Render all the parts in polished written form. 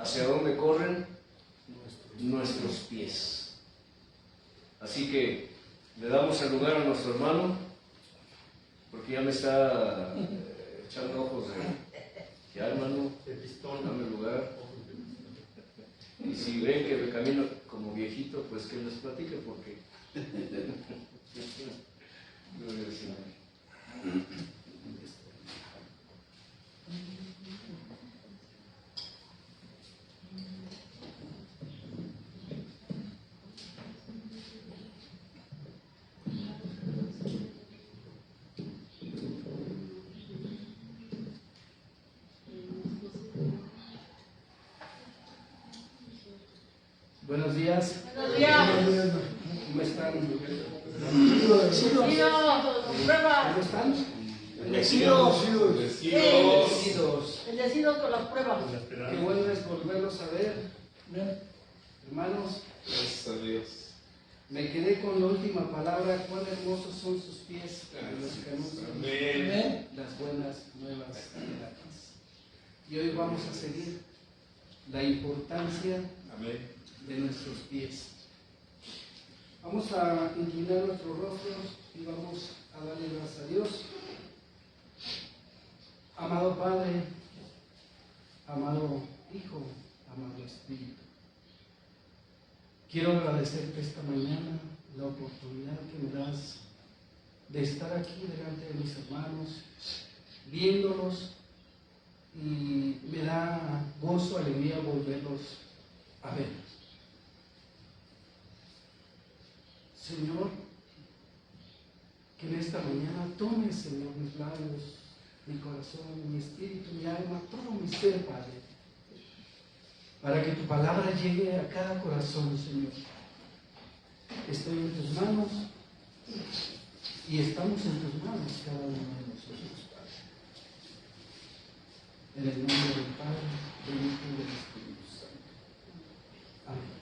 hacia dónde corren nuestros pies. Así que le damos el lugar a nuestro hermano, porque ya me está echando ojos de ya, hermano, dame el lugar. Y si ven que me camino como viejito, pues que les platique, porque gloria al Señor. Buenos días. Buenos días. ¿Cómo están? Prueba. ¿Cómo están? Bendecidos. Bendecidos. Bendecidos con las pruebas. Qué bueno es volverlos a ver. Hermanos, Gracias a Dios. me quedé con la última palabra. Cuán hermosos son sus pies de los que anuncian Amén. las buenas nuevas de la paz. Y hoy vamos a seguir la importancia Amén. de nuestros pies. Vamos a inclinar nuestros rostros y vamos a darle gracias a Dios. Amado Padre, amado Hijo, amado Espíritu, quiero agradecerte esta mañana la oportunidad que me das de estar aquí delante de mis hermanos, viéndolos, y me da gozo, alegría volverlos a ver. Señor, que en esta mañana tome, Señor, mis labios, mi corazón, mi espíritu, mi alma, todo mi ser, Padre, para que tu palabra llegue a cada corazón, Señor. Estoy en tus manos y estamos en tus manos, cada uno de nosotros, Padre. En el nombre del Padre, del Hijo y del Espíritu Santo. Amén.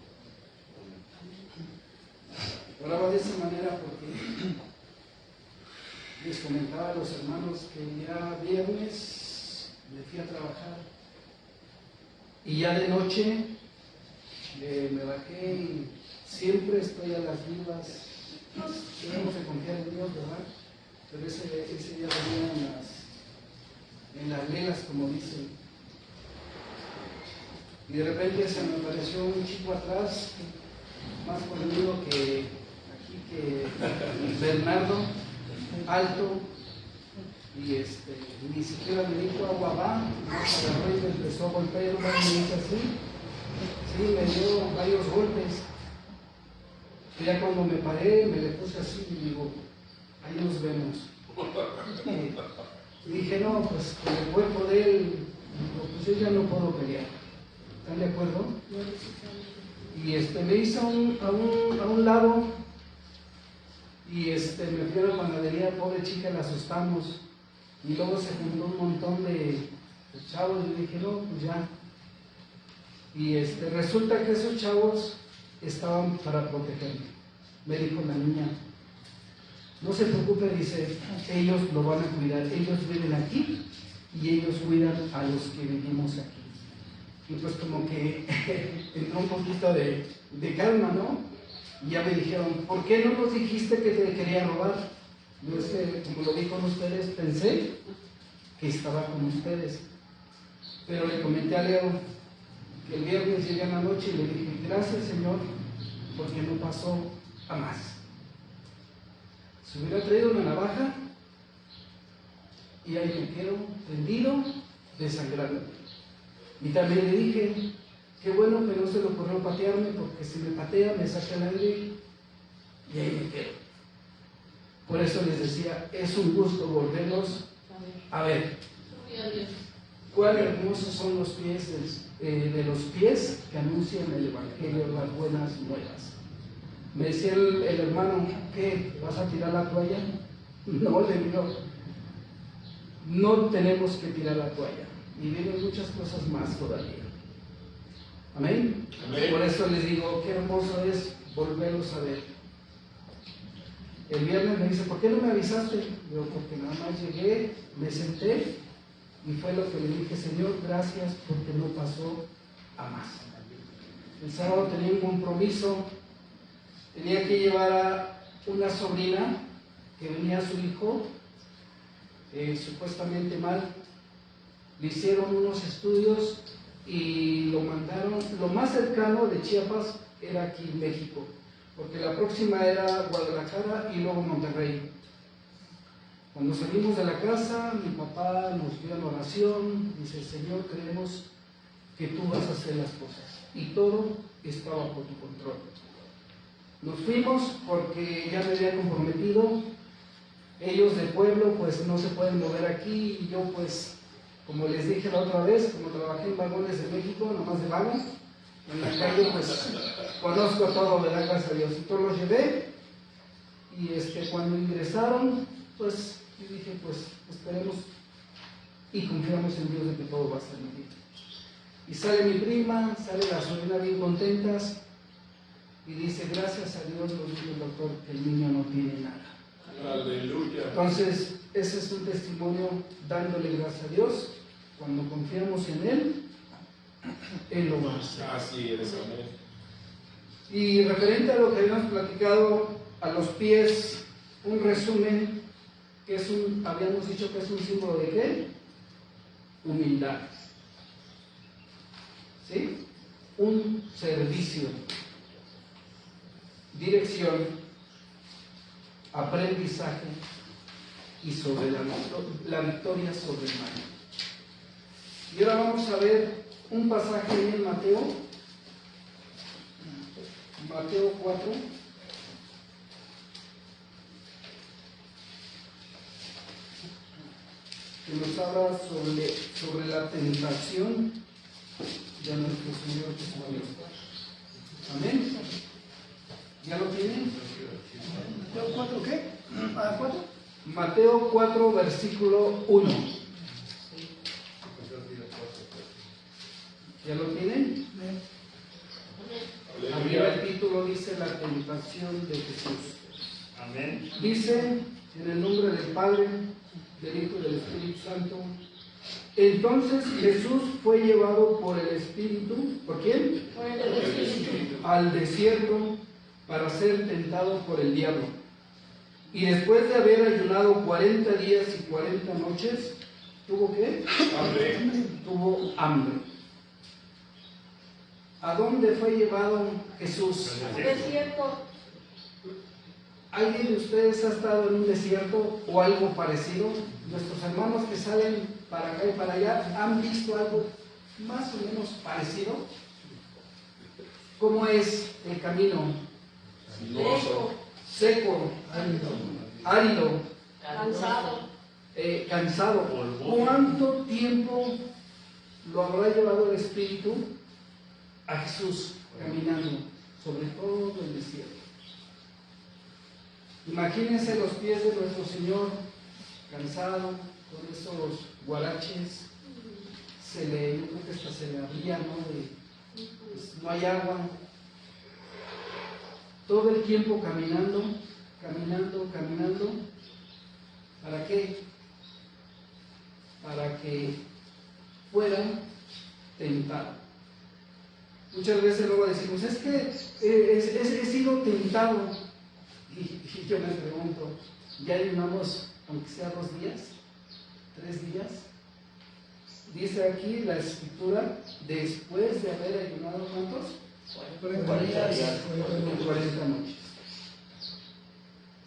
Oraba de esa manera porque les comentaba a los hermanos que ya viernes me fui a trabajar y ya de noche me bajé y siempre estoy a las vivas. Debemos de confiar en Dios, ¿verdad? Pero ese día venía en las lelas, como dicen. Y de repente se me apareció un chico atrás, más conmigo que Bernardo, alto, y ni siquiera me dijo agua va, nos agarró y me empezó a golpear, me dice así, sí, me dio varios golpes. Y ya cuando me paré, me le puse así y digo, ahí nos vemos. Y dije, no, pues con el cuerpo de él, digo, pues yo ya no puedo pelear. ¿Están de acuerdo? Y me hizo a un lado. Y me fui a la panadería, pobre chica, la asustamos. Y luego se juntó un montón de chavos. Y dije, no, pues ya. Y resulta que esos chavos estaban para protegerme. Me dijo la niña, no se preocupe, dice, ellos lo van a cuidar. Ellos viven aquí y ellos cuidan a los que vivimos aquí. Y pues como que entró un poquito de calma, ¿no? Y ya me dijeron, ¿por qué no nos dijiste que te quería robar? Yo, como lo vi con ustedes, pensé que estaba con ustedes. Pero le comenté a Leo que el viernes llegué en la noche y le dije, gracias Señor, porque no pasó a más. Si hubiera traído una navaja, y ahí me quedo tendido, desangrando. Y también le dije, qué bueno que no se le ocurrió patearme, porque si me patea me saca el aire y ahí me quedo. Por eso les decía, es un gusto volverlos a ver. Cuán hermosos son los pies de los pies que anuncian el Evangelio, las buenas nuevas. Me decía el hermano, ¿qué? ¿Vas a tirar la toalla? No, le digo, no tenemos que tirar la toalla. Y vienen muchas cosas más todavía. ¿Amén? Amén. Por eso les digo, qué hermoso es volverlos a ver. El viernes me dice, ¿por qué no me avisaste? Digo, porque nada más llegué, me senté y fue lo que le dije, Señor, gracias porque no pasó a más. El sábado tenía un compromiso, tenía que llevar a una sobrina que venía a su hijo, supuestamente mal, le hicieron unos estudios y lo mandaron, lo más cercano de Chiapas era aquí en México, porque la próxima era Guadalajara y luego Monterrey. Cuando salimos de la casa, mi papá nos dio la oración, dice: Señor, creemos que tú vas a hacer las cosas, y todo está bajo tu control. Nos fuimos porque ya me había comprometido, ellos del pueblo pues no se pueden mover aquí, y yo pues, como les dije la otra vez, como trabajé en vagones de México, nomás de vago, en la calle pues conozco todo, ¿verdad? Gracias a Dios. Entonces los llevé, y cuando ingresaron, pues yo dije, pues esperemos y confiamos en Dios de que todo va a estar bien. Y sale mi prima, sale la sobrina bien contentas, y dice: gracias a Dios, nos dijo el doctor, que el niño no tiene nada. Aleluya. Entonces, ese es un testimonio dándole gracias a Dios. Cuando confiamos en Él, Él lo va a hacer. Así es, amén. Y referente a lo que habíamos platicado, a los pies, un resumen, que es habíamos dicho que es un símbolo de ¿qué? Humildad. ¿Sí? Un servicio, dirección, aprendizaje y sobre la victoria sobre el mal. Y ahora vamos a ver un pasaje en Mateo 4, que nos habla sobre la tentación de nuestro Señor Jesucristo. Amén. ¿Ya lo tienen? ¿Mateo 4 qué? ¿A 4? Mateo 4, versículo 1. ¿Ya lo tienen? Arriba el título dice: la tentación de Jesús. Amén. Dice: en el nombre del Padre, del Hijo y del Espíritu Santo. Entonces Jesús fue llevado por el Espíritu, ¿por quién? Por el Espíritu. Al desierto para ser tentado por el diablo. Y después de haber ayunado 40 días y 40 noches, ¿tuvo qué? Hambre. Tuvo hambre. ¿A dónde fue llevado Jesús? Desierto. ¿Alguien de ustedes ha estado en un desierto o algo parecido? Nuestros hermanos que salen para acá y para allá, ¿han visto algo más o menos parecido? ¿Cómo es el camino? Seco. Seco, árido, Cansado. cansado. ¿Cuánto tiempo lo habrá llevado el Espíritu a Jesús caminando sobre todo el desierto? Imagínense los pies de nuestro Señor cansado, con esos guaraches, yo creo que hasta se le abría, ¿no? Pues, no hay agua. Todo el tiempo caminando. ¿Para qué? Para que fuera tentado. Muchas veces luego decimos: es que he sido tentado. Y yo me pregunto: ¿ya ayunamos aunque sea 2 días? 3 días. Dice aquí la Escritura: después de haber ayunado, ¿cuántos? 40 días, 40 noches.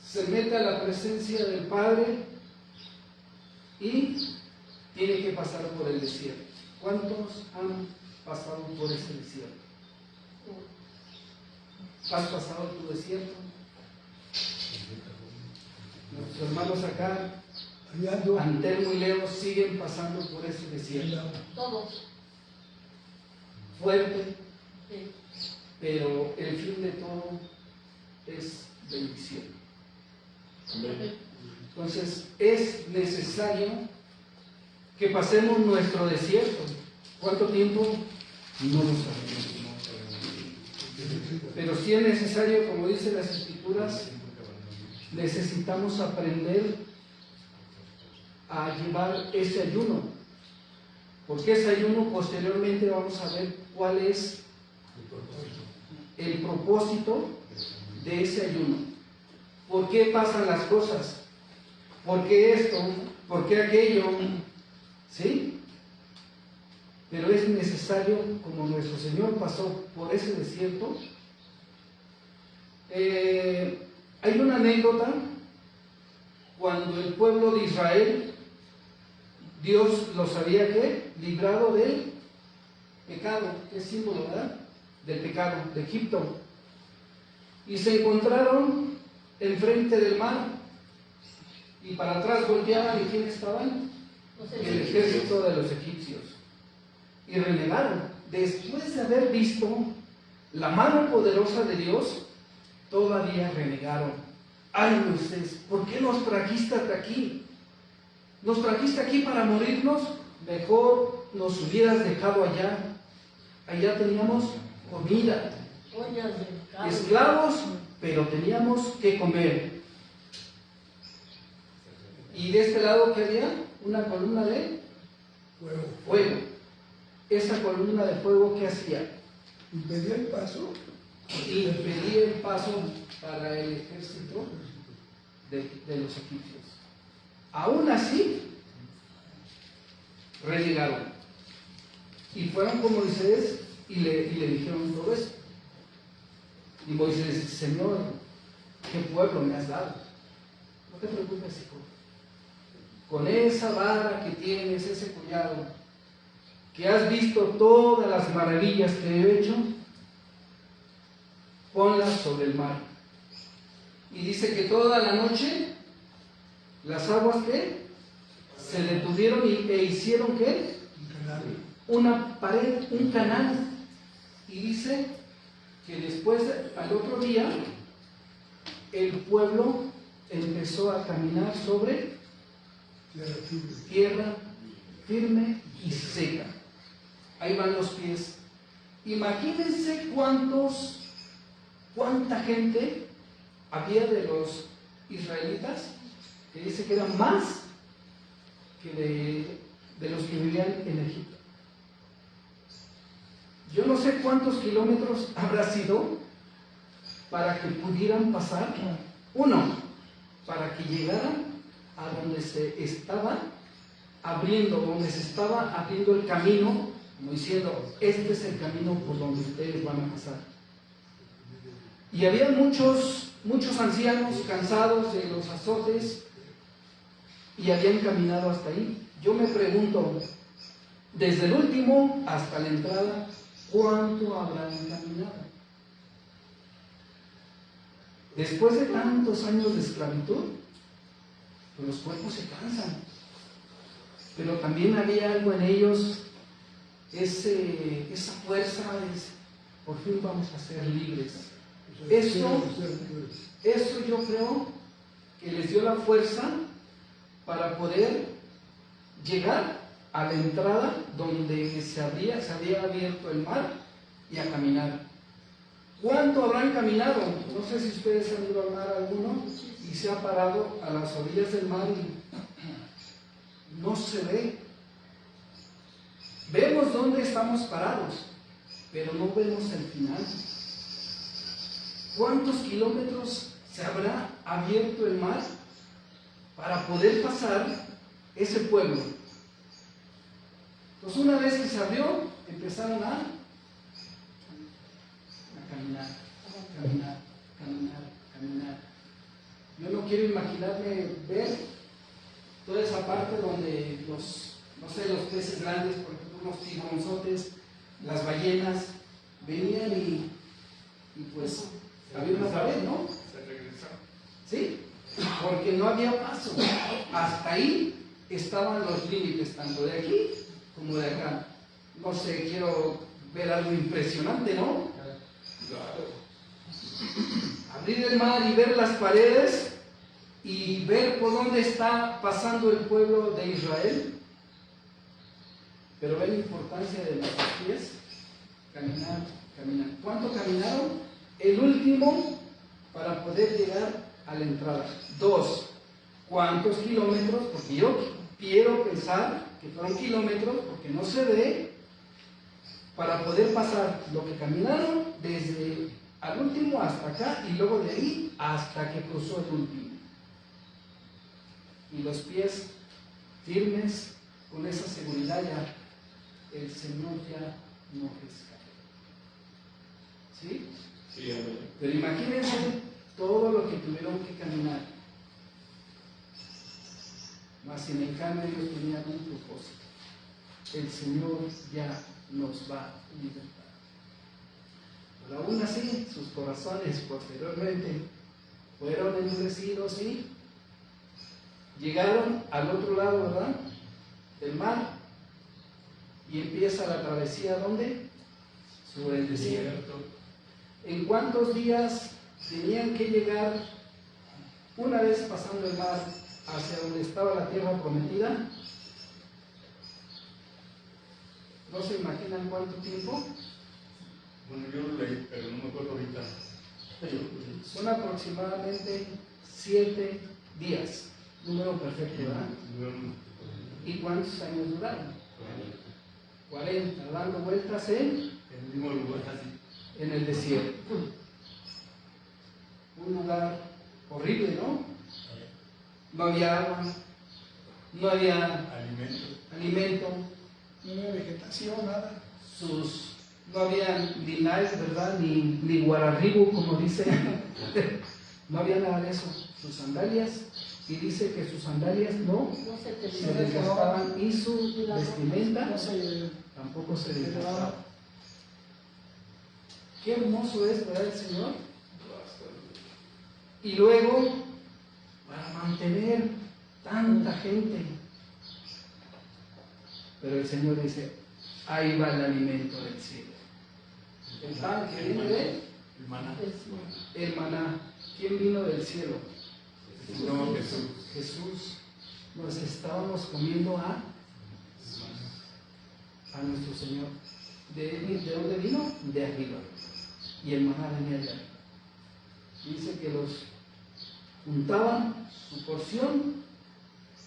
Se mete a la presencia del Padre y tiene que pasar por el desierto. ¿Cuántos han pasado por ese desierto? ¿Has pasado tu desierto? Nuestros hermanos acá, Antelmo y Leo, siguen pasando por ese desierto. Todos. Fuerte, Sí. pero el fin de todo es bendición. Amén. Entonces es necesario que pasemos nuestro desierto. ¿Cuánto tiempo? No lo sabemos. Pero si es necesario, como dicen las Escrituras, necesitamos aprender a llevar ese ayuno, porque ese ayuno posteriormente vamos a ver cuál es el propósito de ese ayuno. ¿Por qué pasan las cosas? ¿Por qué esto? ¿Por qué aquello? ¿Sí? Pero es necesario, como nuestro Señor pasó por ese desierto. Hay una anécdota cuando el pueblo de Israel, Dios los había librado del pecado, que es símbolo, ¿verdad? Del pecado, de Egipto. Y se encontraron enfrente del mar, y para atrás volteaban, ¿y quién estaban? El ejército de los egipcios. Y renegaron. Después de haber visto la mano poderosa de Dios, todavía renegaron. Ay, Moisés, ¿por qué nos trajiste hasta aquí? ¿Nos trajiste aquí para morirnos? Mejor nos hubieras dejado allá. Allá teníamos comida, esclavos, pero teníamos que comer. Y de este lado, ¿qué había? Una columna de fuego. Esa columna de fuego, ¿qué hacía? Impedía el paso. Impedía el paso para el ejército de los egipcios. Aún así, renegaron. Y fueron con Moisés y le dijeron todo eso. Y Moisés dice: Señor, ¿qué pueblo me has dado? No te preocupes, hijo. Con esa vara que tienes, ese collado, que has visto todas las maravillas que he hecho, ponlas sobre el mar. Y dice que toda la noche las aguas que se detuvieron e hicieron ¿qué? Una pared, un canal. Y dice que después, al otro día, el pueblo empezó a caminar sobre tierra firme y seca. Ahí van los pies. Imagínense cuánta gente había de los israelitas, que dice que eran más que de los que vivían en Egipto. Yo no sé cuántos kilómetros habrá sido para que pudieran pasar. Uno, para que llegaran a donde se estaba abriendo el camino, como diciendo: este es el camino por donde ustedes van a pasar. Y había muchos ancianos cansados de los azotes y habían caminado hasta ahí. Yo me pregunto, desde el último hasta la entrada, ¿cuánto habrán caminado? Después de tantos años de esclavitud, pues los cuerpos se cansan. Pero también había algo en ellos, esa fuerza de: por fin vamos a ser libres. Eso yo creo que les dio la fuerza para poder llegar a la entrada donde se había abierto el mar y a caminar. ¿Cuánto habrán caminado? No sé si ustedes han ido al mar alguno y se ha parado a las orillas del mar y no se ve. Vemos dónde estamos parados, pero no vemos el final. ¿Cuántos kilómetros se habrá abierto el mar para poder pasar ese pueblo? Pues una vez que se abrió, empezaron a caminar. Yo no quiero imaginarme ver toda esa parte donde los peces grandes, por ejemplo, los tiburonzotes, las ballenas, venían y pues había una pared, ¿no? Se regresó. ¿Sí? Porque no había paso. Hasta ahí estaban los límites, tanto de aquí como de acá. No sé, quiero ver algo impresionante, ¿no? Claro. Abrir el mar y ver las paredes y ver por dónde está pasando el pueblo de Israel. Pero ve la importancia de los pies. Caminar. ¿Cuánto caminaron? El último para poder llegar a la entrada. 2. ¿Cuántos kilómetros? Porque yo quiero pensar que fueron kilómetros, porque no se ve. para poder pasar lo que caminaron desde al último hasta acá y luego de ahí hasta que cruzó el último. Y los pies firmes, con esa seguridad ya, el Señor ya nos rescató. ¿Sí? Sí, amén. Pero imagínense todo lo que tuvieron que caminar. Mas en el cambio ellos tenían un propósito. El Señor ya nos va a libertar. Pero aún así, sus corazones posteriormente fueron endurecidos y llegaron al otro lado, ¿verdad?, del mar, y empieza la travesía, ¿dónde? Sobre el desierto. ¿En cuántos días tenían que llegar, una vez pasando el mar, hacia donde estaba la tierra prometida? ¿No se imaginan cuánto tiempo? Bueno, yo lo leí, pero no me acuerdo ahorita. Son aproximadamente 7 días. Número perfecto, ¿verdad? ¿Y cuántos años duraron? 40, dando vueltas El mismo lugar, así. en el desierto. Un lugar horrible, ¿no? No había agua, no había alimento, No había vegetación, nada. no había ni nice, ¿verdad? Ni guararribo, como dice. No había nada de eso. Sus sandalias, y dice que sus sandalias no No se te se desgastaban y su vestimenta No sé, tampoco se desgastaba. Qué hermoso es, ¿verdad, el Señor? Y luego, para mantener tanta gente, pero el Señor dice, ahí va el alimento del cielo. El pan que viene de él, El maná. el maná. ¿Quién vino del cielo? No, Jesús. Jesús. Nos estábamos comiendo a nuestro Señor. ¿De dónde vino? De arriba. Y el maná venía de arriba. Dice que los juntaban su porción.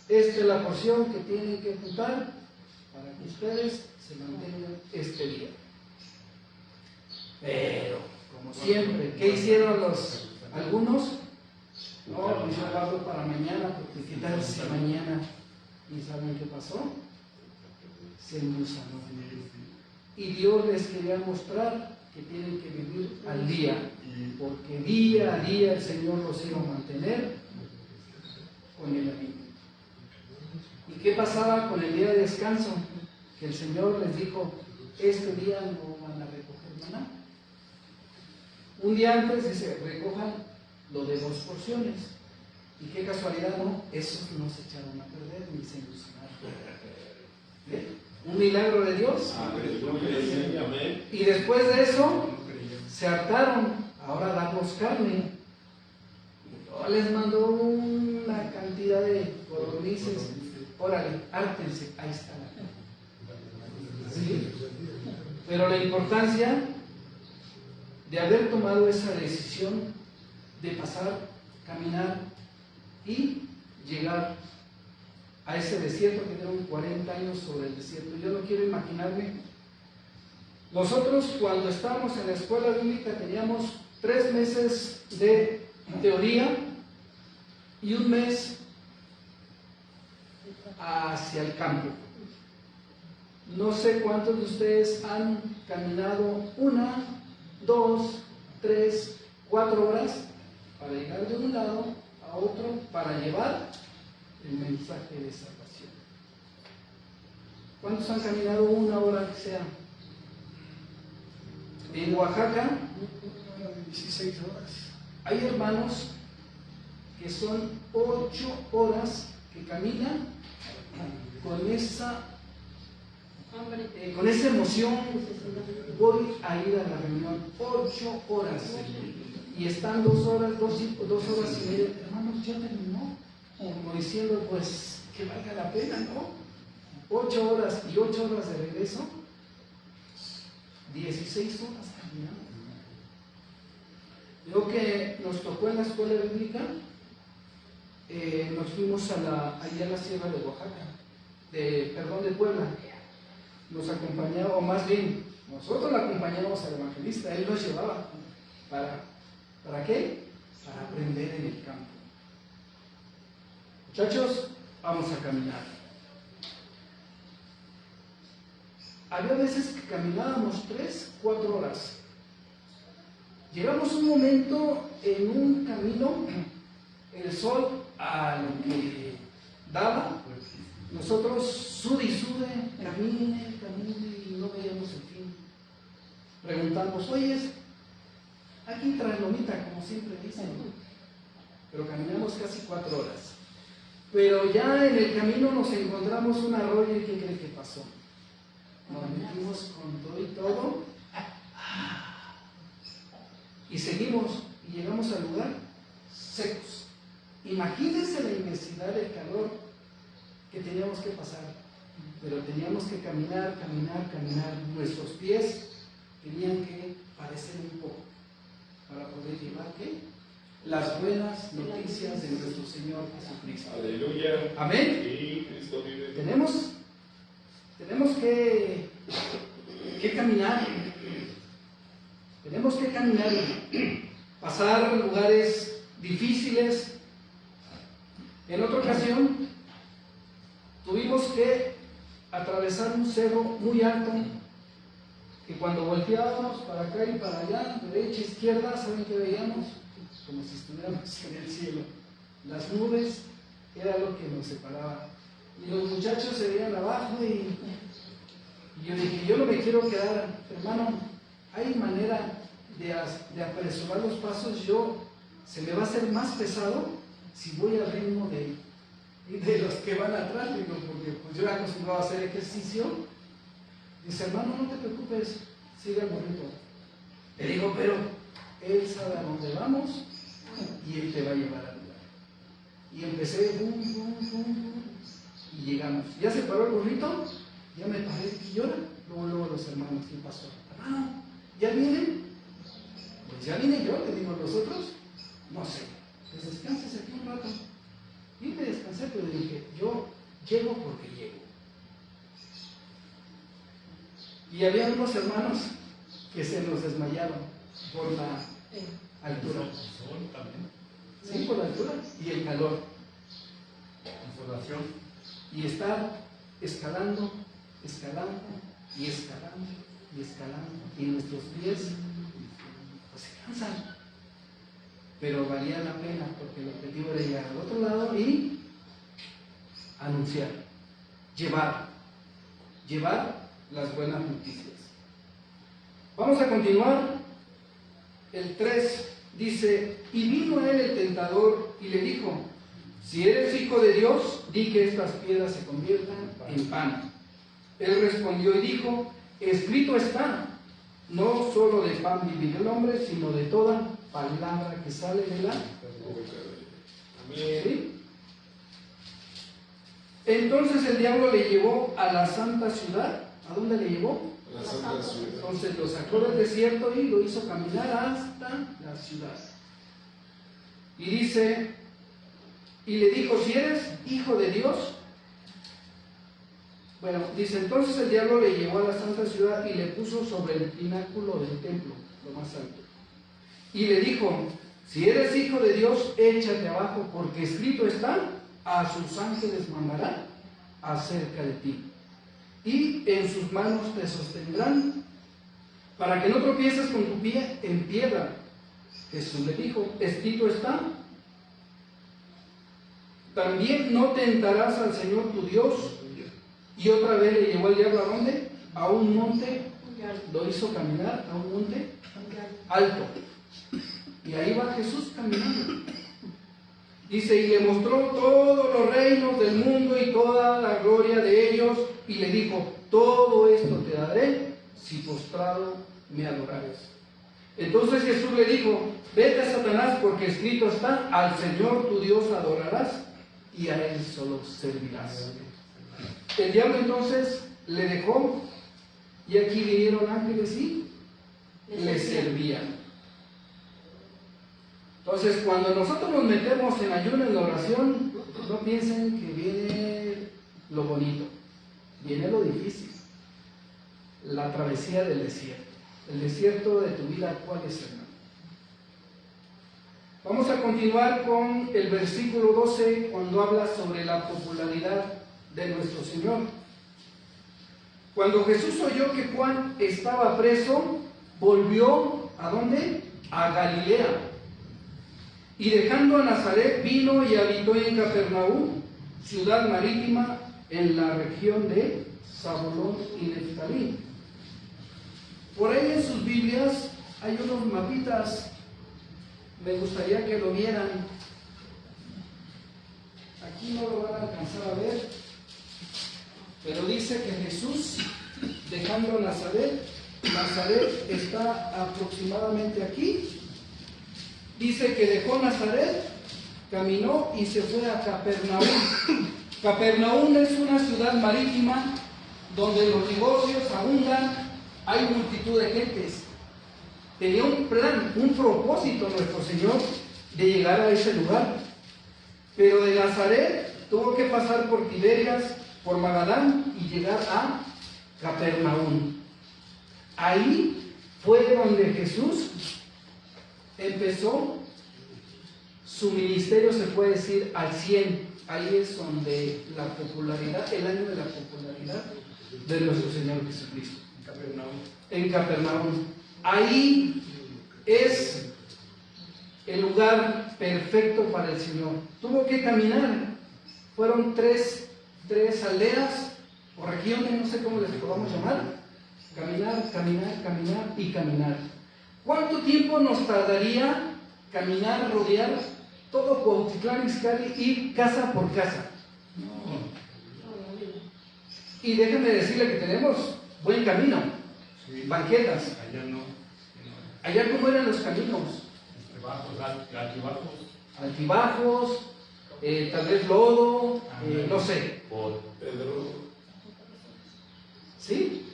Esta es la porción que tienen que juntar para que ustedes se mantengan este día. Pero, como siempre, ¿qué hicieron algunos? No, pues yo guardo para mañana, porque qué tal si mañana. ¿Y saben qué pasó? Se engusanó. Y Dios les quería mostrar que tienen que vivir al día, porque día a día el Señor los iba a mantener con el alimento. ¿Y qué pasaba con el día de descanso? Que el Señor les dijo, este día no van a recoger maná. Un día antes dice, recojan lo de 2 porciones. Y qué casualidad, ¿no? Esos no se echaron a perder ni se ilusionaron. Un milagro de Dios. Amén. Y después de eso, se hartaron. Ahora damos carne. Yo les mando una cantidad de codornices. Órale, hártense. Ahí está la carne. ¿Sí? Pero la importancia de haber tomado esa decisión de pasar, caminar y llegar a ese desierto que dieron 40 años sobre el desierto. Yo no quiero imaginarme. Nosotros cuando estábamos en la escuela bíblica teníamos 3 meses de teoría y 1 mes hacia el campo. No sé cuántos de ustedes han caminado 1, 2, 3, 4 horas para llegar de un lado a otro para llevar el mensaje de salvación. ¿Cuántos han caminado 1 hora que sea? En Oaxaca 16 horas. hay hermanos que son 8 horas que caminan con esa emoción. Voy a ir a la reunión. 8 horas. Y están 2 horas, 2 horas y media. Hermanos, ya terminó. Como diciendo, pues, que valga la pena, ¿no? 8 horas y 8 horas de regreso. 16 horas caminando. Lo que nos tocó en la escuela bíblica, nos fuimos allá a la sierra de Oaxaca, de Puebla. Nos acompañaba, o más bien, Nosotros le acompañábamos al evangelista, él nos llevaba. ¿Para qué? Para aprender en el campo. Muchachos, vamos a caminar. Había veces que caminábamos 3, 4 horas. Llegamos un momento en un camino, el sol a lo que daba, nosotros sude y sude, camine y no veíamos el fin. Preguntamos, oye, aquí trae lomita, como siempre dicen, pero caminamos casi 4 horas. Pero ya en el camino nos encontramos un arroyo y ¿qué cree que pasó? Nos metimos con todo y todo y seguimos y llegamos al lugar secos. Imagínense la inmensidad del calor que teníamos que pasar, pero teníamos que caminar. Nuestros pies tenían que parecer un poco para poder llevar ¿qué? Las buenas noticias de nuestro Señor Jesucristo. Aleluya. Amén. Sí, Cristo vive. Tenemos que caminar. Tenemos que caminar, pasar lugares difíciles. En otra ocasión tuvimos que atravesar un cerro muy alto, que cuando volteábamos para acá y para allá, derecha, izquierda, ¿saben qué veíamos? Como si estuviéramos en el cielo. Las nubes era lo que nos separaba. Y los muchachos se veían abajo y yo dije, yo no me quiero quedar, hermano, hay manera de apresurar los pasos. Se me va a hacer más pesado si voy al ritmo de los que van atrás, digo, porque pues yo he acostumbrado a hacer ejercicio. Dice, hermano, no te preocupes, sigue el burrito. Le digo, pero él sabe a dónde vamos y él te va a llevar al lugar. Y empecé, y llegamos. Ya se paró el burrito, ya me paré y llora. Luego los hermanos, ¿qué pasó? Hermano, ¿ya vienen? Pues ya vine yo, le digo, ¿los otros? No sé, pues descanses aquí un rato. Y me descansé, pero dije, yo llego porque llego. Y había unos hermanos que se nos desmayaron por la altura. Sí, por la altura y el calor. Consolación. Y estar escalando. Y nuestros pies pues se cansan. Pero valía la pena porque el objetivo era llegar al otro lado y anunciar, llevar las buenas noticias. Vamos a continuar. El 3 dice, y vino a él el tentador y le dijo, si eres hijo de Dios, di que estas piedras se conviertan en pan. Él respondió y dijo, escrito está, no solo de pan vivirá el hombre, sino de toda palabra que sale de la boca. ¿Sí? Entonces el diablo le llevó a la santa ciudad. ¿A dónde le llevó? La santa ciudad. Entonces lo sacó del desierto y lo hizo caminar hasta la ciudad. Y dice, y le dijo, si eres hijo de Dios. Bueno, dice, entonces el diablo le llevó a la santa ciudad y le puso sobre el pináculo del templo, lo más alto. Y le dijo, si eres hijo de Dios, échate abajo, porque escrito está, a sus ángeles mandará acerca de ti. Y en sus manos te sostendrán, para que no tropieces con tu pie en piedra. Jesús le dijo, escrito está, también no tentarás al Señor tu Dios. Y otra vez le llevó el diablo ¿a dónde? A un monte, lo hizo caminar a un monte alto. Y ahí va Jesús caminando. Dice, y le mostró todos los reinos del mundo y toda la gloria de ellos, y le dijo, todo esto te daré si postrado me adorares. Entonces Jesús le dijo, vete a Satanás, porque escrito está, al Señor tu Dios adorarás y a Él solo servirás. El diablo entonces le dejó, y aquí vinieron ángeles y le servían. Entonces, cuando nosotros nos metemos en ayuno, en oración, no piensen que viene lo bonito, viene lo difícil. la travesía del desierto. El desierto de tu vida, ¿cuál es, hermano? Vamos a continuar con el versículo 12 cuando habla sobre la popularidad de nuestro Señor. Cuando Jesús oyó que Juan estaba preso, volvió ¿a dónde? A Galilea. Y dejando a Nazaret, vino y habitó en Capernaum, ciudad marítima en la región de Zabulón y Neftalí. Por ahí en sus Biblias hay unos mapitas, me gustaría que lo vieran. Aquí no lo van a alcanzar a ver, pero dice que Jesús, dejando Nazaret, Nazaret está aproximadamente aquí. Dice que dejó Nazaret, caminó y se fue a Capernaum. Capernaum es una ciudad marítima donde los negocios abundan, hay multitud de gentes. Tenía un plan, un propósito nuestro Señor de llegar a ese lugar. Pero de Nazaret tuvo que pasar por Tiberias, por Magadán y llegar a Capernaum. Ahí fue donde Jesús empezó su ministerio, se puede decir, al 100. Ahí es donde la popularidad, el año de la popularidad de nuestro Señor Jesucristo. En Capernaum. Ahí es el lugar perfecto para el Señor. Tuvo que caminar. Fueron tres aldeas o regiones, no sé cómo les podamos llamar. Caminar, caminar, caminar y caminar. ¿Cuánto tiempo nos tardaría caminar, rodear todo Cuautitlán Izcalli, ir casa por casa? Y déjenme decirle que tenemos buen camino, banquetas. Allá no. Allá, ¿cómo eran los caminos? Altibajos. Altibajos, tal vez lodo, no sé. ¿Sí?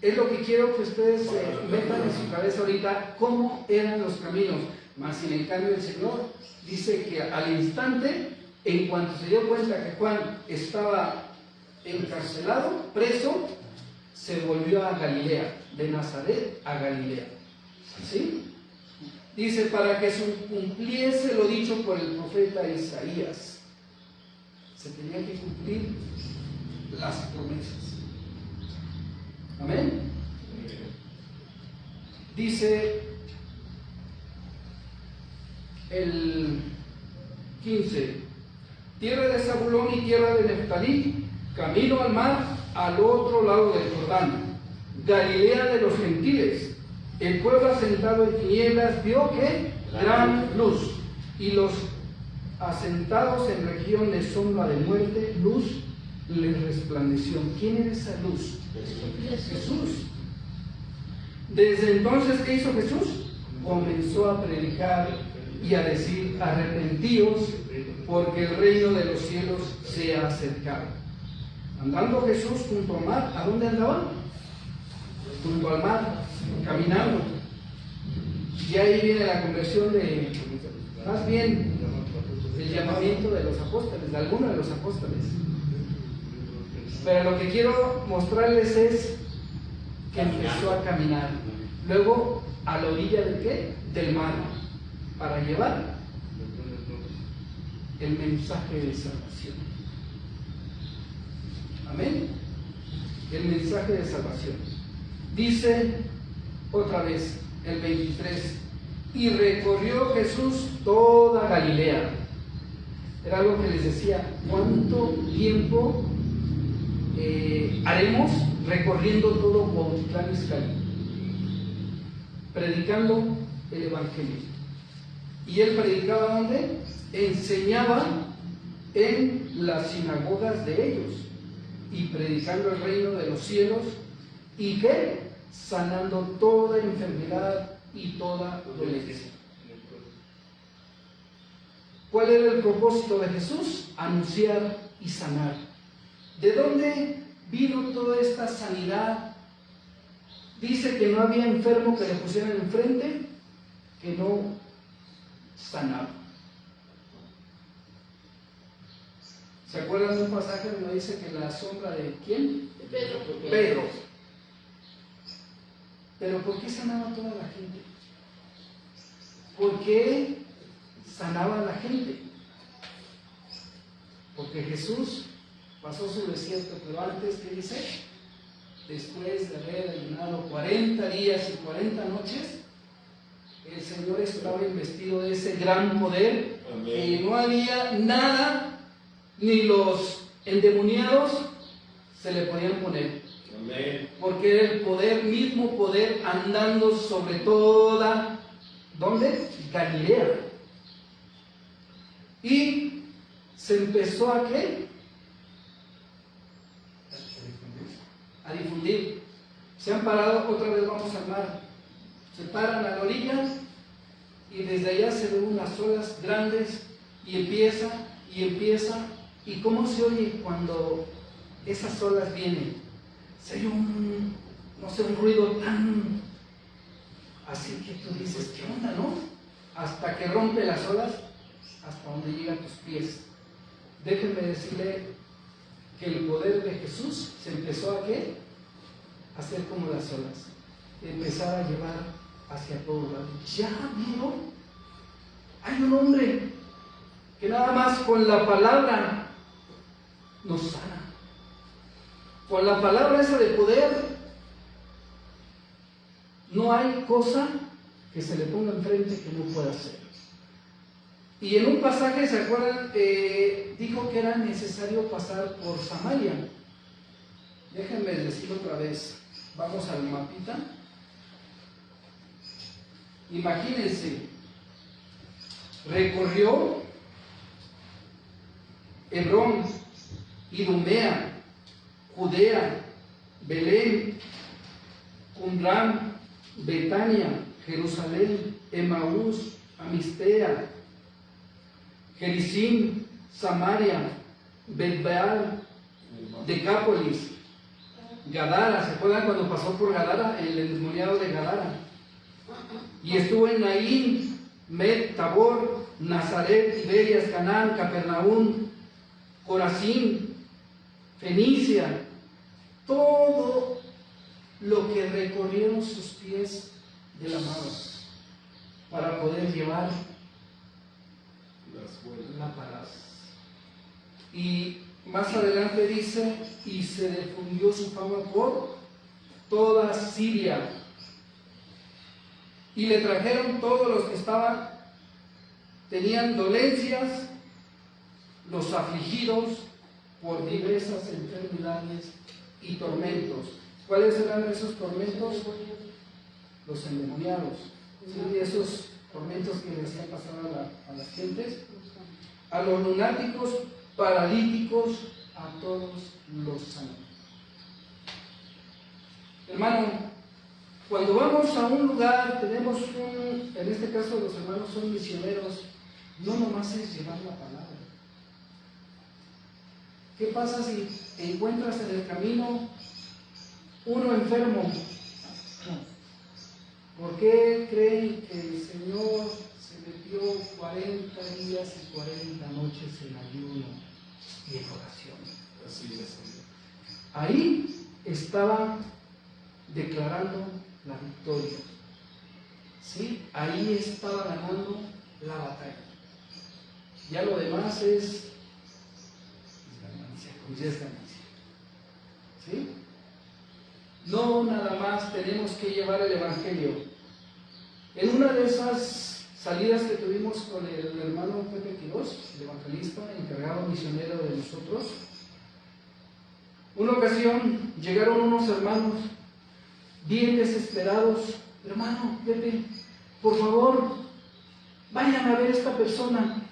Es lo que quiero que ustedes metan en su cabeza ahorita, cómo eran los caminos. Más sin en cambio el Señor dice que al instante, en cuanto se dio cuenta que Juan estaba encarcelado, preso, se volvió a Galilea, de Nazaret a Galilea. ¿Sí? Dice, para que se cumpliese lo dicho por el profeta Isaías. Se tenía que cumplir las promesas. Amén. Dice el 15: tierra de Zabulón y tierra de Neftalí, camino al mar, al otro lado del Jordán, Galilea de los gentiles. El pueblo asentado en tinieblas vio que gran luz, y los asentados en región de sombra de muerte, luz les resplandeció. ¿Quién era esa luz? Jesús. Desde entonces, ¿qué hizo Jesús? Comenzó a predicar y a decir: arrepentíos, porque el reino de los cielos se ha acercado. Andando Jesús junto al mar, ¿a dónde andaba? Junto al mar, caminando. Y ahí viene la conversión más bien, el llamamiento de los apóstoles, de algunos de los apóstoles. Pero lo que quiero mostrarles es que empezó a caminar. Luego, a la orilla ¿del qué? Del mar, para llevar el mensaje de salvación. Amén. El mensaje de salvación. Dice otra vez el 23: y recorrió Jesús toda Galilea. Era algo que les decía: ¿cuánto tiempo haremos recorriendo todo Cuautitlán Izcalli, predicando el Evangelio? ¿Y él predicaba dónde? Enseñaba en las sinagogas de ellos y predicando el reino de los cielos. ¿Y qué? Sanando toda enfermedad y toda dolencia. ¿Cuál era el propósito de Jesús? Anunciar y sanar. ¿De dónde vino toda esta sanidad? Dice que no había enfermo que le pusieran enfrente que no sanaba. ¿Se acuerdan de un pasaje donde dice que la sombra de quién? Pedro. Pedro. Pero ¿por qué sanaba a toda la gente? ¿Por qué sanaba a la gente? Porque Jesús pasó su desierto, pero antes, ¿qué dice? Después de haber ayunado 40 días y 40 noches, el Señor estaba investido de ese gran poder. Amén. Que no había nada, ni los endemoniados se le podían poner. Amén. Porque era el poder, mismo poder, andando sobre toda, ¿dónde? Galilea. Y se empezó a ¿qué? A difundir. Se han parado, otra vez vamos al mar. Se paran a la orilla y desde allá se ven unas olas grandes y empieza. ¿Y cómo se oye cuando esas olas vienen? Se oye un ruido tan así que tú dices, ¿qué onda, no? Hasta que rompe las olas, hasta donde llegan tus pies. Déjenme decirle que el poder de Jesús se empezó a ¿qué? A hacer como las olas, empezar a llevar hacia todo lado. Ya vieron, hay un hombre que nada más con la palabra nos sana. Con la palabra esa de poder, no hay cosa que se le ponga enfrente que no pueda hacer. Y en un pasaje, ¿se acuerdan? Dijo que era necesario pasar por Samaria. Déjenme decirlo otra vez. Vamos al mapita. Imagínense, recorrió Hebrón, Idumea, Judea, Belén, Qumran, Betania, Jerusalén, Emaús, Amistea, Gerizim, Samaria, Betbaal, Decápolis, Gadara. ¿Se acuerdan cuando pasó por Gadara? El endemoniado de Gadara. Y estuvo en Naín, Met, Tabor, Nazaret, Tiberias, Canaán, Capernaum, Corazín, Fenicia. Todo lo que recorrieron sus pies del amado para poder llevar la palabra. Y más adelante dice, y se difundió su fama por toda Siria. Y le trajeron todos los que tenían dolencias, los afligidos por diversas enfermedades y tormentos. ¿Cuáles eran esos tormentos? Los endemoniados. ¿Sí? Esos tormentos que le hacían pasar a las gentes, a los lunáticos, paralíticos, a todos los sanó. Hermano, cuando vamos a un lugar, tenemos en este caso los hermanos son misioneros, no nomás es llevar la palabra. ¿Qué pasa si encuentras en el camino uno enfermo? ¿Por qué creen que el Señor se metió 40 días y 40 noches en ayuno y en oración? Así es. Ahí estaba declarando la victoria. ¿Sí? Ahí estaba ganando la batalla. Ya lo demás es ganancia. ¿Sí? No nada más tenemos que llevar el Evangelio. En una de esas salidas que tuvimos con el hermano Pepe Quirós, el evangelista, encargado misionero de nosotros, una ocasión llegaron unos hermanos bien desesperados. Hermano Pepe, por favor, vayan a ver a esta persona.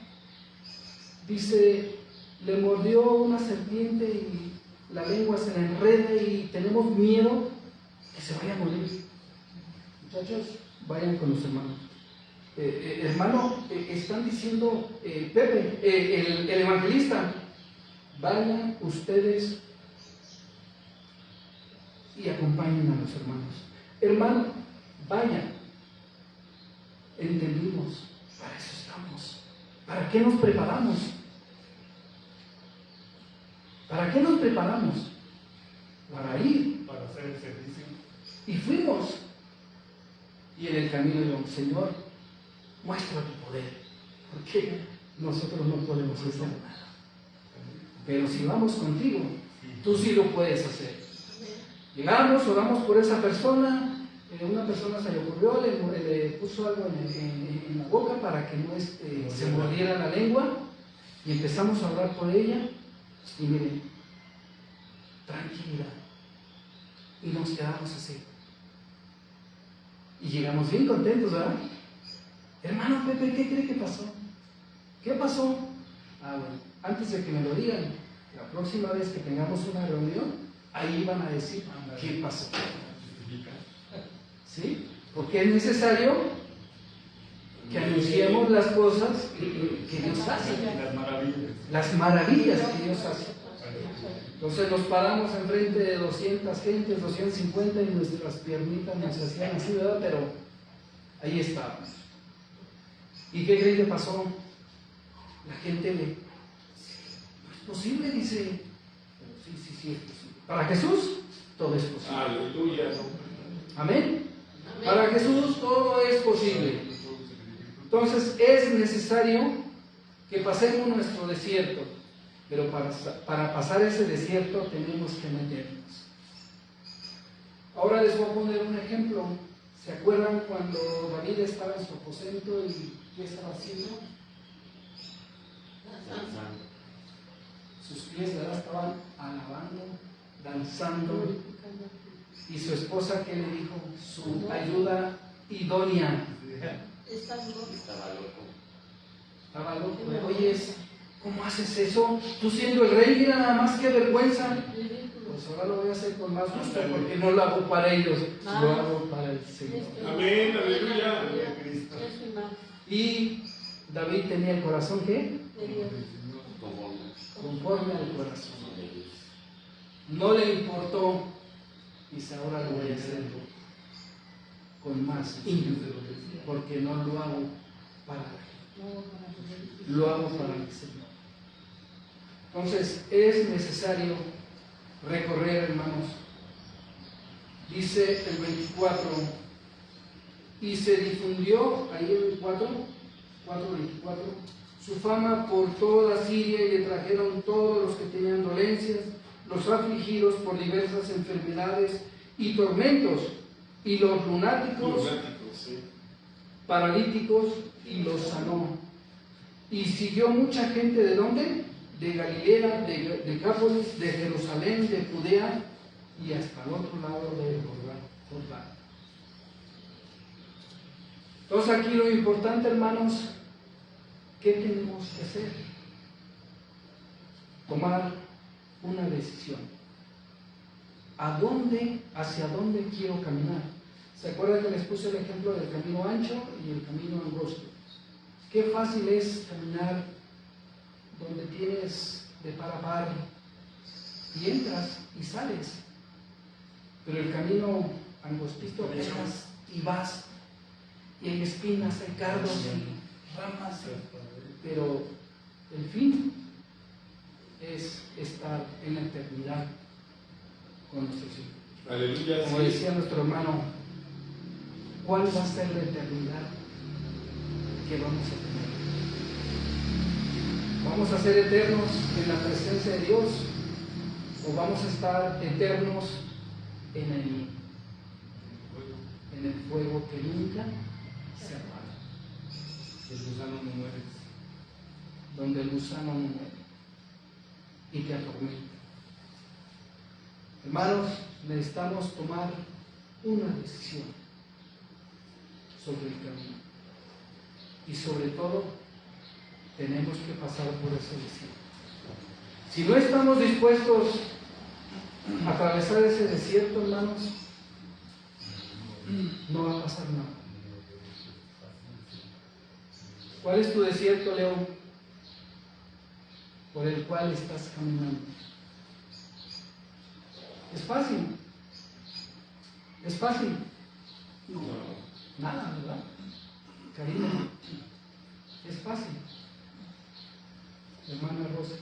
Dice, le mordió una serpiente y la lengua se le enreda y tenemos miedo que se vaya a morir. Muchachos, vayan con los hermanos. Hermano, están diciendo, Pepe, el evangelista, vayan ustedes y acompañen a los hermanos. Hermano, vayan. Entendimos, para eso estamos. ¿Para qué nos preparamos? ¿Para qué nos preparamos? Para ir. Para hacer el servicio. Y fuimos. Y en el camino digo, Señor, muestra tu poder, porque nosotros no podemos hacer nada. Pero si vamos contigo, tú sí lo puedes hacer. Llegamos, oramos por esa persona, una persona se le ocurrió, le puso algo en la boca para que no se mordiera la lengua, y empezamos a orar por ella, y miren, tranquilidad, y nos quedamos así. Y llegamos bien contentos, ¿verdad? Hermano Pepe, ¿qué cree que pasó? ¿Qué pasó? Ah, bueno, antes de que me lo digan, la próxima vez que tengamos una reunión, ahí van a decir qué pasó. ¿Sí? Porque es necesario que anunciemos las cosas que Dios hace. Las maravillas que Dios hace. Entonces nos paramos enfrente de 200 gentes, 250, y nuestras piernitas nos hacían así, ¿verdad? Pero ahí estábamos. ¿Y qué creen que pasó? La gente no es posible, dice. Sí, es posible. Para Jesús, todo es posible. Aleluya. Amén. Para Jesús, todo es posible. Entonces, es necesario que pasemos nuestro desierto. Pero para pasar ese desierto tenemos que meternos. Ahora les voy a poner un ejemplo. ¿Se acuerdan cuando David estaba en su aposento y qué estaba haciendo? Sus pies, ¿verdad? Estaban alabando, danzando. Y su esposa, ¿qué le dijo? Su ayuda idónea. Estaba loco. Estaba loco. Oye, ¿cómo haces eso? Tú siendo el rey, mira nada más, qué vergüenza. Pues ahora lo voy a hacer con más gusto, porque no lo hago para ellos, lo hago para el Señor. Amén, aleluya. Y David tenía el corazón, ¿qué? Conforme al corazón. No le importó, dice, ahora lo voy a hacer con más ímpetu, porque no lo hago para él, lo hago para el Señor. Entonces es necesario recorrer, hermanos. Dice el 24, y se difundió, ahí en el 4:24, su fama por toda Siria, y le trajeron todos los que tenían dolencias, los afligidos por diversas enfermedades y tormentos, y los lunáticos, paralíticos, y los sanó. Y siguió mucha gente, ¿de dónde? De Galilea, de Decápolis, de Jerusalén, de Judea, y hasta el otro lado del Jordán. Entonces aquí lo importante, hermanos, ¿qué tenemos que hacer? Tomar una decisión. ¿Hacia dónde quiero caminar? ¿Se acuerdan que les puse el ejemplo del camino ancho y el camino angosto? Qué fácil es caminar donde tienes de par a par y entras y sales. Pero el camino angostito entras y vas, y hay espinas, hay cardos y ramas, pero el fin es estar en la eternidad con nuestros hijos. Aleluya. Como decía nuestro hermano, ¿cuál va a ser la eternidad que vamos a tener? ¿Vamos a ser eternos en la presencia de Dios o vamos a estar eternos en el fuego que nunca se apaga? El gusano no muere. Donde el gusano no muere y te atormenta. Hermanos, necesitamos tomar una decisión sobre el camino. Y sobre todo, tenemos que pasar por ese desierto. Si no estamos dispuestos a atravesar ese desierto, hermanos, no va a pasar nada. ¿Cuál es tu desierto, León? Por el cual estás caminando. ¿Es fácil? ¿Es fácil? No. Nada, ¿verdad? Cariño, es fácil. Hermana Rosa,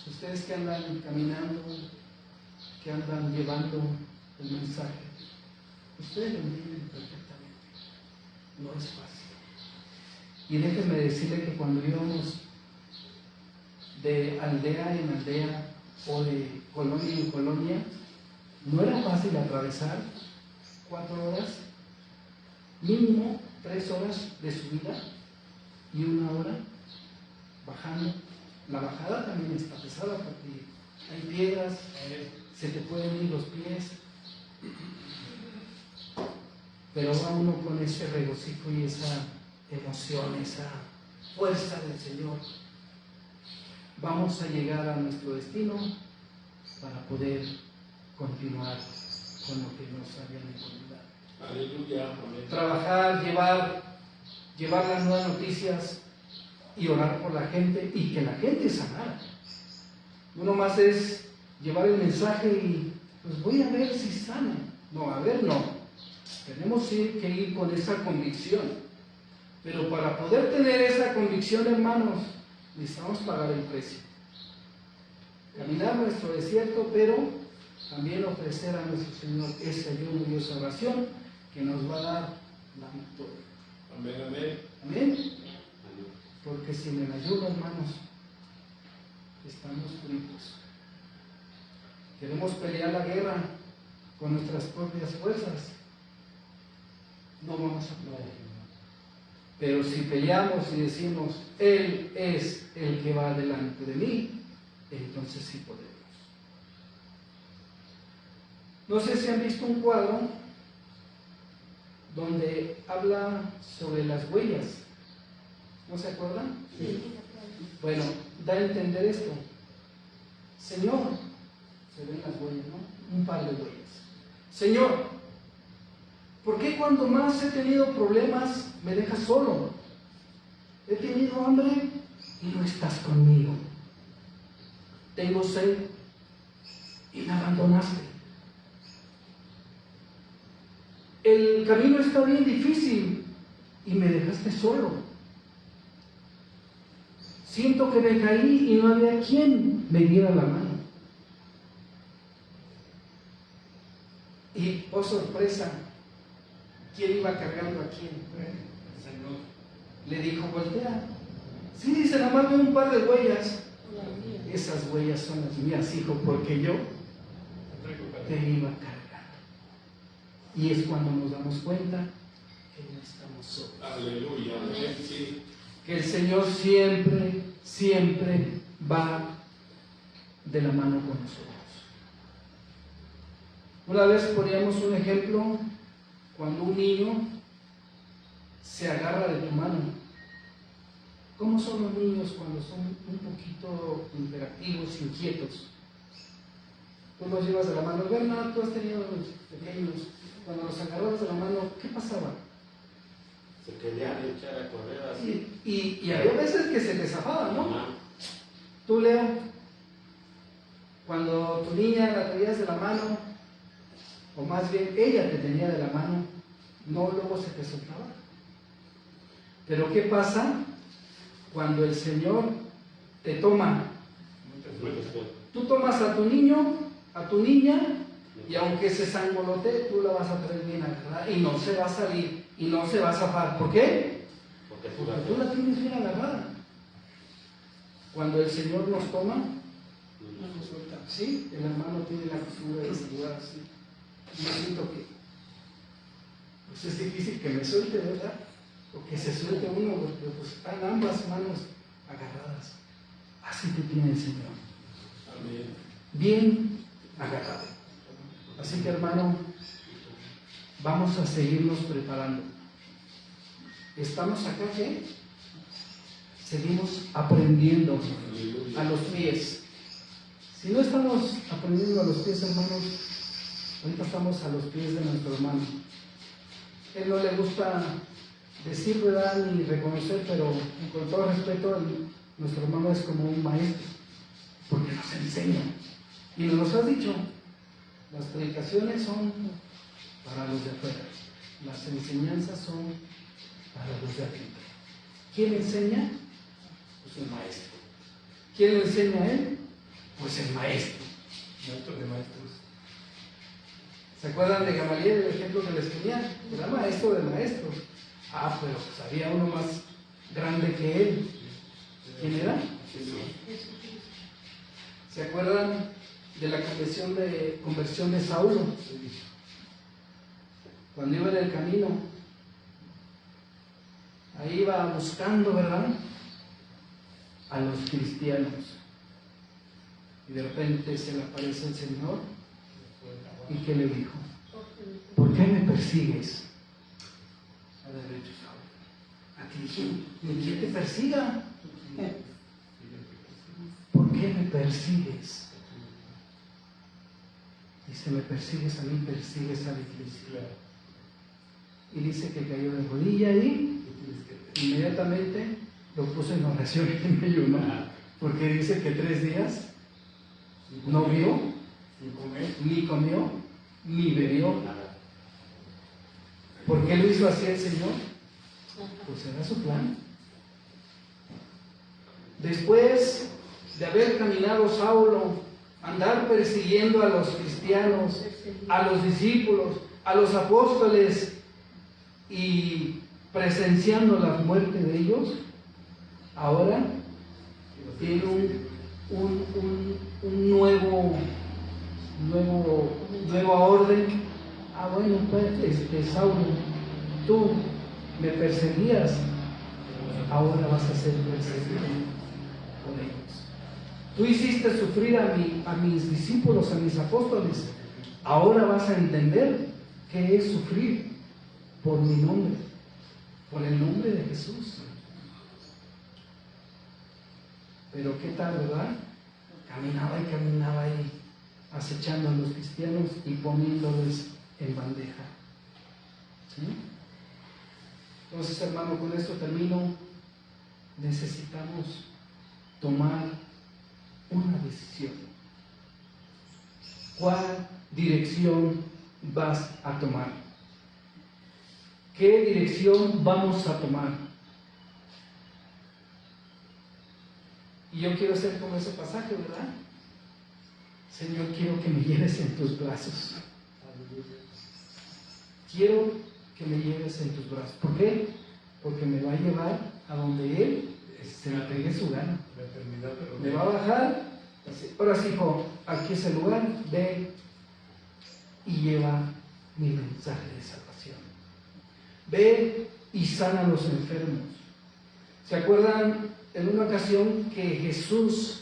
ustedes que andan caminando, que andan llevando el mensaje, Ustedes lo entienden perfectamente. No es fácil. Y déjenme decirle que cuando íbamos de aldea en aldea o de colonia en colonia, no era fácil atravesar 4 horas, mínimo 3 horas de subida y 1 hora bajando. La bajada también está pesada porque hay piedras, se te pueden ir los pies, pero va uno con ese regocijo y esa emoción, esa fuerza del Señor. Vamos a llegar a nuestro destino para poder continuar con lo que nos habían encomendado. Aleluya. Amén. Trabajar, llevar las nuevas noticias y orar por la gente y que la gente sanara. Uno más es llevar el mensaje y pues voy a ver si sana. No, a ver, no. Tenemos que ir con esa convicción. Pero para poder tener esa convicción, hermanos, necesitamos pagar el precio. Caminar nuestro desierto, pero también ofrecer a nuestro Señor ese ayuno y esa oración que nos va a dar la victoria. Amén, amén. Amén. Porque sin el ayuno, hermanos, estamos fritos. Queremos pelear la guerra con nuestras propias fuerzas. No vamos a poder. Pero si peleamos y decimos, Él es el que va delante de mí, entonces sí podemos. No sé si han visto un cuadro donde habla sobre las huellas. ¿No se acuerdan? Sí. Bueno, da a entender esto. Señor, se ven las huellas, ¿no? Un par de huellas. Señor, ¿por qué cuando más he tenido problemas me dejas solo? He tenido hambre y no estás conmigo. Tengo sed y me abandonaste. El camino está bien difícil y me dejaste solo. Siento que me caí y no había quien me diera la mano. Y, oh sorpresa, ¿quién iba cargando a quién? El Señor. Le dijo, voltea. Sí, dice, nada más veo un par de huellas. Esas huellas son las mías, hijo, porque yo te iba cargando. Y es cuando nos damos cuenta que no estamos solos. Aleluya. Amén. Sí. Que el Señor siempre, siempre va de la mano con nosotros. Una vez poníamos un ejemplo cuando un niño se agarra de tu mano. ¿Cómo son los niños cuando son un poquito interactivos, inquietos? Tú los llevas de la mano. Bernardo, tú has tenido los pequeños. Cuando los agarrabas de la mano, ¿qué pasaba? Se querían echar a correr así. Y había veces que se te zafaban, ¿no? Ajá. Tú, Leo, cuando tu niña la traías de la mano, o más bien ella te tenía de la mano, no luego se te soltaba. Pero ¿qué pasa cuando el Señor te toma? Tú tomas a tu niño, a tu niña, y aunque se sangolote, tú la vas a traer bien agarrada y no se va a salir y no se va a zafar. ¿Por qué? Porque tú la tienes bien agarrada. Cuando el Señor nos toma, no nos suelta. Sí, el hermano tiene la costumbre de saludar así. Y yo siento que pues es difícil que me suelte, ¿verdad? O que se suelte uno, porque pues están ambas manos agarradas. Así te tiene el Señor. Amén. Bien agarrado. Así que, hermano, vamos a seguirnos preparando. ¿Estamos acá qué? Seguimos aprendiendo a los pies. Si no estamos aprendiendo a los pies, hermanos, ahorita estamos a los pies de nuestro hermano. Él no le gusta decir, ¿verdad?, ni reconocer, pero con todo respeto, nuestro hermano es como un maestro, porque nos enseña. Y nos has dicho, las predicaciones son para los de afuera, las enseñanzas son para los de adentro. ¿Quién enseña? Pues el maestro. ¿Quién le enseña a él? Pues el maestro. Maestro de maestros. ¿Se acuerdan de Gamaliel, el ejemplo que les ponía? Era maestro de maestros. Ah, pero pues había uno más grande que él. ¿Quién era? ¿Se acuerdan de la conversión de Saulo? Cuando iba en el camino, ahí iba buscando, ¿verdad?, a los cristianos. Y de repente se le aparece el Señor. ¿Y qué le dijo? ¿Por qué me persigues? A derecho, Saulo. A ti, ¿quién te persiga? ¿Por qué me persigues? Dice, me persigues a mí, persigues a la iglesia. Y dice que cayó de rodilla y inmediatamente lo puso en oración y en ayuno. Porque dice que 3 días no vio, ni comió, ni bebió. ¿Por qué lo hizo así el Señor? Pues era su plan. Después de haber caminado Saulo, andar persiguiendo a los cristianos, a los discípulos, a los apóstoles y presenciando la muerte de ellos, ahora tiene un nueva orden. Ah, bueno, pues, Saulo, tú me perseguías, ahora vas a ser perseguido por ellos. Tú hiciste sufrir a mis discípulos, a mis apóstoles, ahora vas a entender qué es sufrir por mi nombre, por el nombre de Jesús. Pero qué tal, ¿verdad? Caminaba ahí, acechando a los cristianos y poniéndoles en bandeja. ¿Sí? Entonces, hermano, con esto termino. Necesitamos tomar una decisión. ¿Cuál dirección vas a tomar? ¿Qué dirección vamos a tomar? Y yo quiero ser como ese pasaje, ¿verdad? Señor, quiero que me lleves en tus brazos. Quiero que me lleves en tus brazos. ¿Por qué? Porque me va a llevar a donde Él se le pegue su gana. Me va a bajar. Ahora sí, hijo, aquí es el lugar. Ve y lleva mi mensaje de salvación. Ve y sana a los enfermos. ¿Se acuerdan en una ocasión que Jesús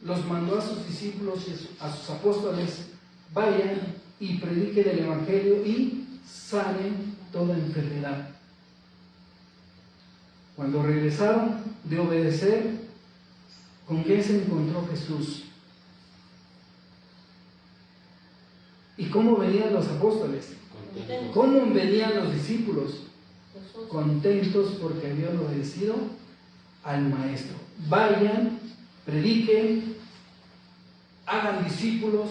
los mandó a sus discípulos y a sus apóstoles? Vayan y prediquen el Evangelio y sanen toda enfermedad. Cuando regresaron de obedecer, ¿con qué se encontró Jesús? ¿Y cómo venían los apóstoles? ¿Cómo venían los discípulos? Contentos porque habían obedecido al Maestro. Vayan, prediquen, hagan discípulos,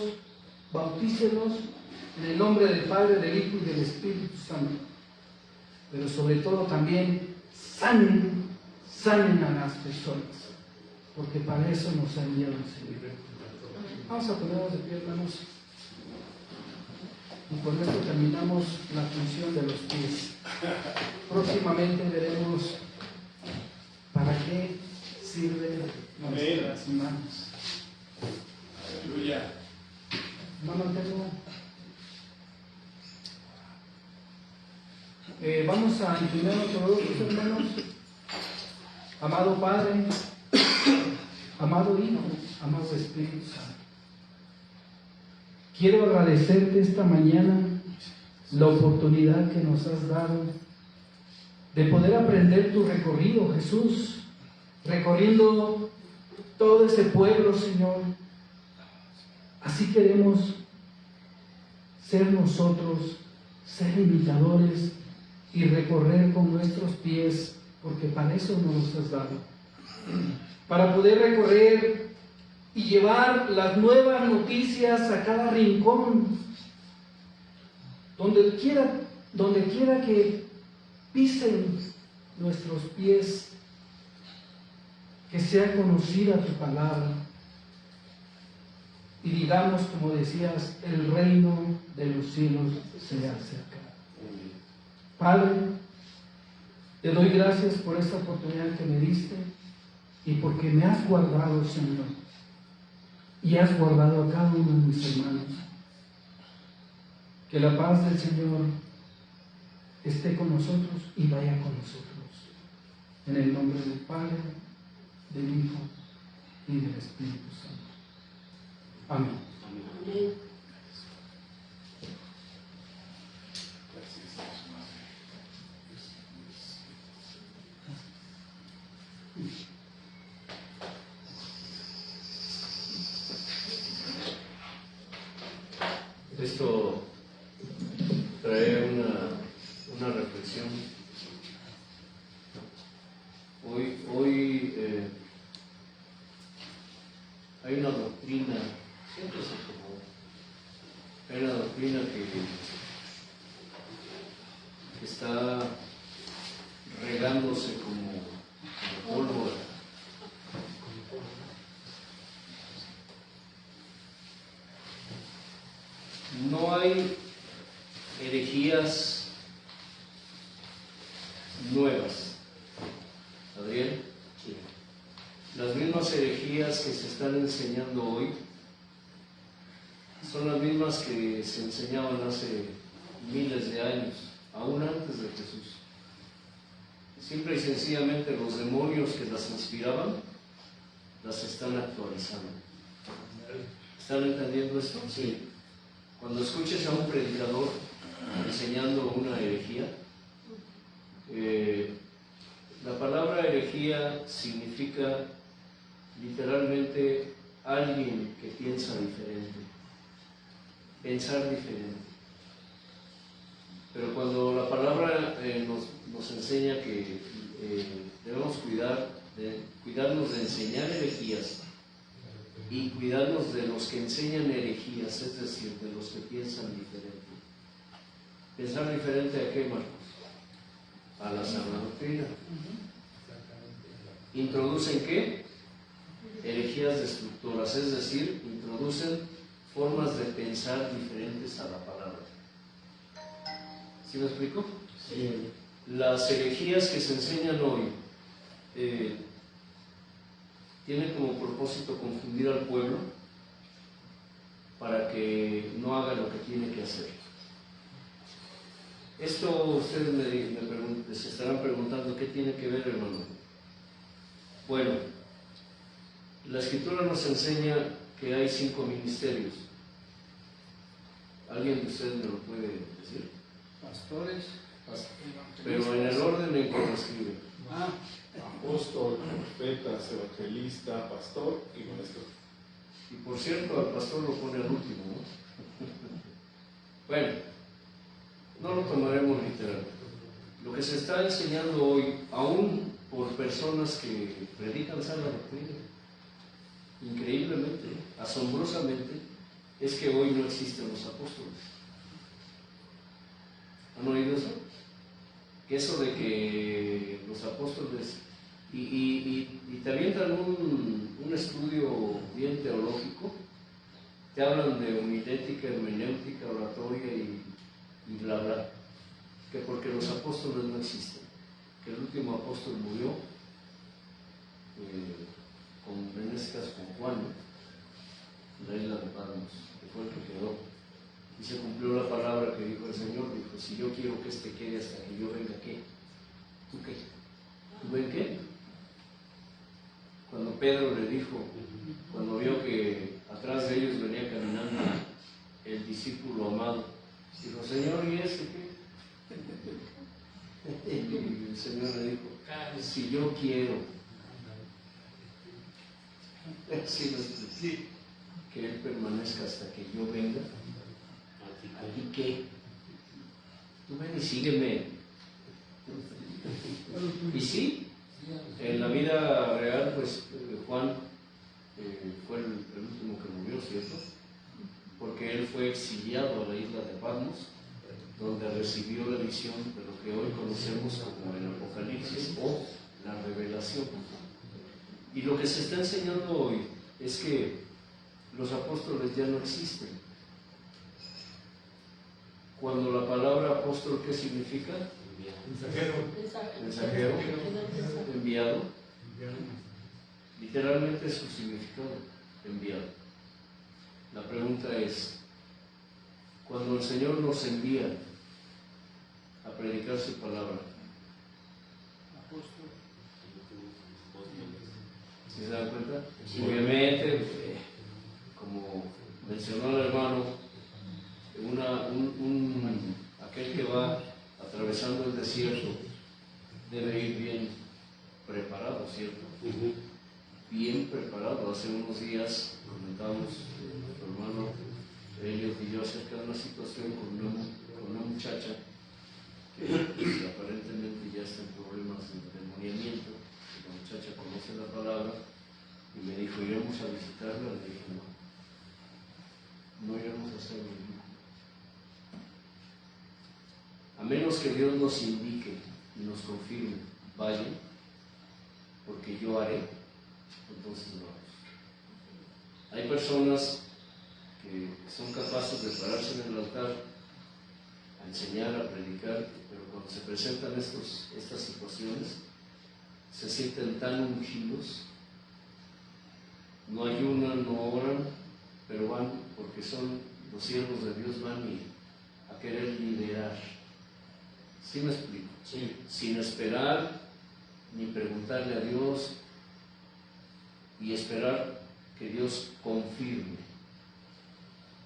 bautícenlos en el nombre del Padre, del Hijo y del Espíritu Santo. Pero sobre todo también sanen a las personas, porque para eso nos ha enviado el Señor. Vamos a ponernos de pie, hermanos, y con esto terminamos la función de los pies. Próximamente veremos para qué sirven nuestras manos. Aleluya. Hermano, vamos a inclinar nuestros rostros, hermanos. Amado Padre, amado Hijo, amado Espíritu Santo, quiero agradecerte esta mañana la oportunidad que nos has dado de poder aprender tu recorrido, Jesús, recorriendo todo ese pueblo, Señor. Así queremos ser nosotros, ser imitadores y recorrer con nuestros pies, porque para eso nos has dado. Para poder recorrer y llevar las nuevas noticias a cada rincón, donde quiera que pisen nuestros pies, que sea conocida tu palabra. y digamos, como decías, el reino de los cielos se ha acercado. Padre, te doy gracias por esta oportunidad que me diste y porque me has guardado, Señor, y has guardado a cada uno de mis hermanos. Que la paz del Señor esté con nosotros y vaya con nosotros. En el nombre del Padre, del Hijo y del Espíritu Santo. Amén. Amén. Esto trae una reflexión. Hoy hay una doctrina, siempre se tomó, hay una doctrina que está regándose como pólvora. No hay herejías nuevas, Adrián. Las mismas herejías que se están enseñando hoy son las mismas que se enseñaban hace miles de años, aún antes de Jesús. Simple y sencillamente los demonios que las inspiraban las están actualizando. ¿Están entendiendo esto? Sí. Cuando escuches a un predicador enseñando una herejía, la palabra herejía significa literalmente alguien que piensa diferente, pensar diferente. Pero cuando la palabra nos enseña que debemos cuidarnos de enseñar herejías y cuidarnos de los que enseñan herejías, es decir, de los que piensan diferente. ¿Pensar diferente a qué, Marcos? A la sana doctrina. ¿Introducen qué? Herejías destructoras, es decir, introducen formas de pensar diferentes a la palabra. ¿Sí me explico? Sí. Las herejías que se enseñan hoy tienen como propósito confundir al pueblo para que no haga lo que tiene que hacer. Esto ustedes se estarán preguntando, ¿qué tiene que ver, hermano? Bueno, la Escritura nos enseña que hay 5 ministerios. ¿Alguien de ustedes me lo puede decir? Pastores, Pero en el orden en que lo escribe. Apóstol, profeta, evangelista, pastor y maestro. Y por cierto, al pastor lo pone al último, ¿no? Bueno, no lo tomaremos literal. Lo que se está enseñando hoy, aún por personas que predican sana doctrina, increíblemente, asombrosamente, es que hoy no existen los apóstoles. ¿Han oído eso? Que eso de que los apóstoles, y te avientan un estudio bien teológico, te hablan de homilética, hermenéutica, oratoria y bla bla, que porque los apóstoles no existen, que el último apóstol murió, en este caso con Juan, en la isla de Patmos, que fue el que quedó. Y se cumplió la palabra que dijo el Señor, dijo, si yo quiero que este quede hasta que yo venga, ¿qué? ¿Tú qué? ¿Tú ven qué? Cuando Pedro le dijo, cuando vio que atrás de ellos venía caminando el discípulo amado, dijo, Señor, ¿y ese qué? Y el Señor le dijo, si yo quiero, sí, que Él permanezca hasta que yo venga, ¿a ti qué? Tú ven y sígueme. Y sí, en la vida real, pues Juan fue el último que murió, ¿cierto? Porque él fue exiliado a la isla de Patmos, donde recibió la visión de lo que hoy conocemos como el Apocalipsis o la revelación. Y lo que se está enseñando hoy es que los apóstoles ya no existen. Cuando la palabra apóstol, ¿qué significa? Mensajero. Mensajero, enviado. Literalmente es su significado, enviado. La pregunta es, cuando el Señor nos envía a predicar su palabra, ¿sí se dan cuenta? Obviamente, como mencionó el hermano, aquel que va atravesando el desierto debe ir bien preparado, ¿cierto? Bien preparado. Hace unos días comentábamos nuestro hermano Elliot y yo acerca de una situación con una muchacha que aparentemente ya está en problemas de endemoniamiento. La muchacha conoce la palabra y me dijo, ¿iremos a visitarla? Le dije, no iremos a hacerlo. A menos que Dios nos indique y nos confirme, vayan, porque yo haré, entonces vamos. Hay personas que son capaces de pararse en el altar a enseñar, a predicar, pero cuando se presentan estas situaciones, se sienten tan ungidos, no ayunan, no oran, pero van, porque son los siervos de Dios, van a querer liderar. ¿Sí me explico? Sí. Sin esperar ni preguntarle a Dios y esperar que Dios confirme.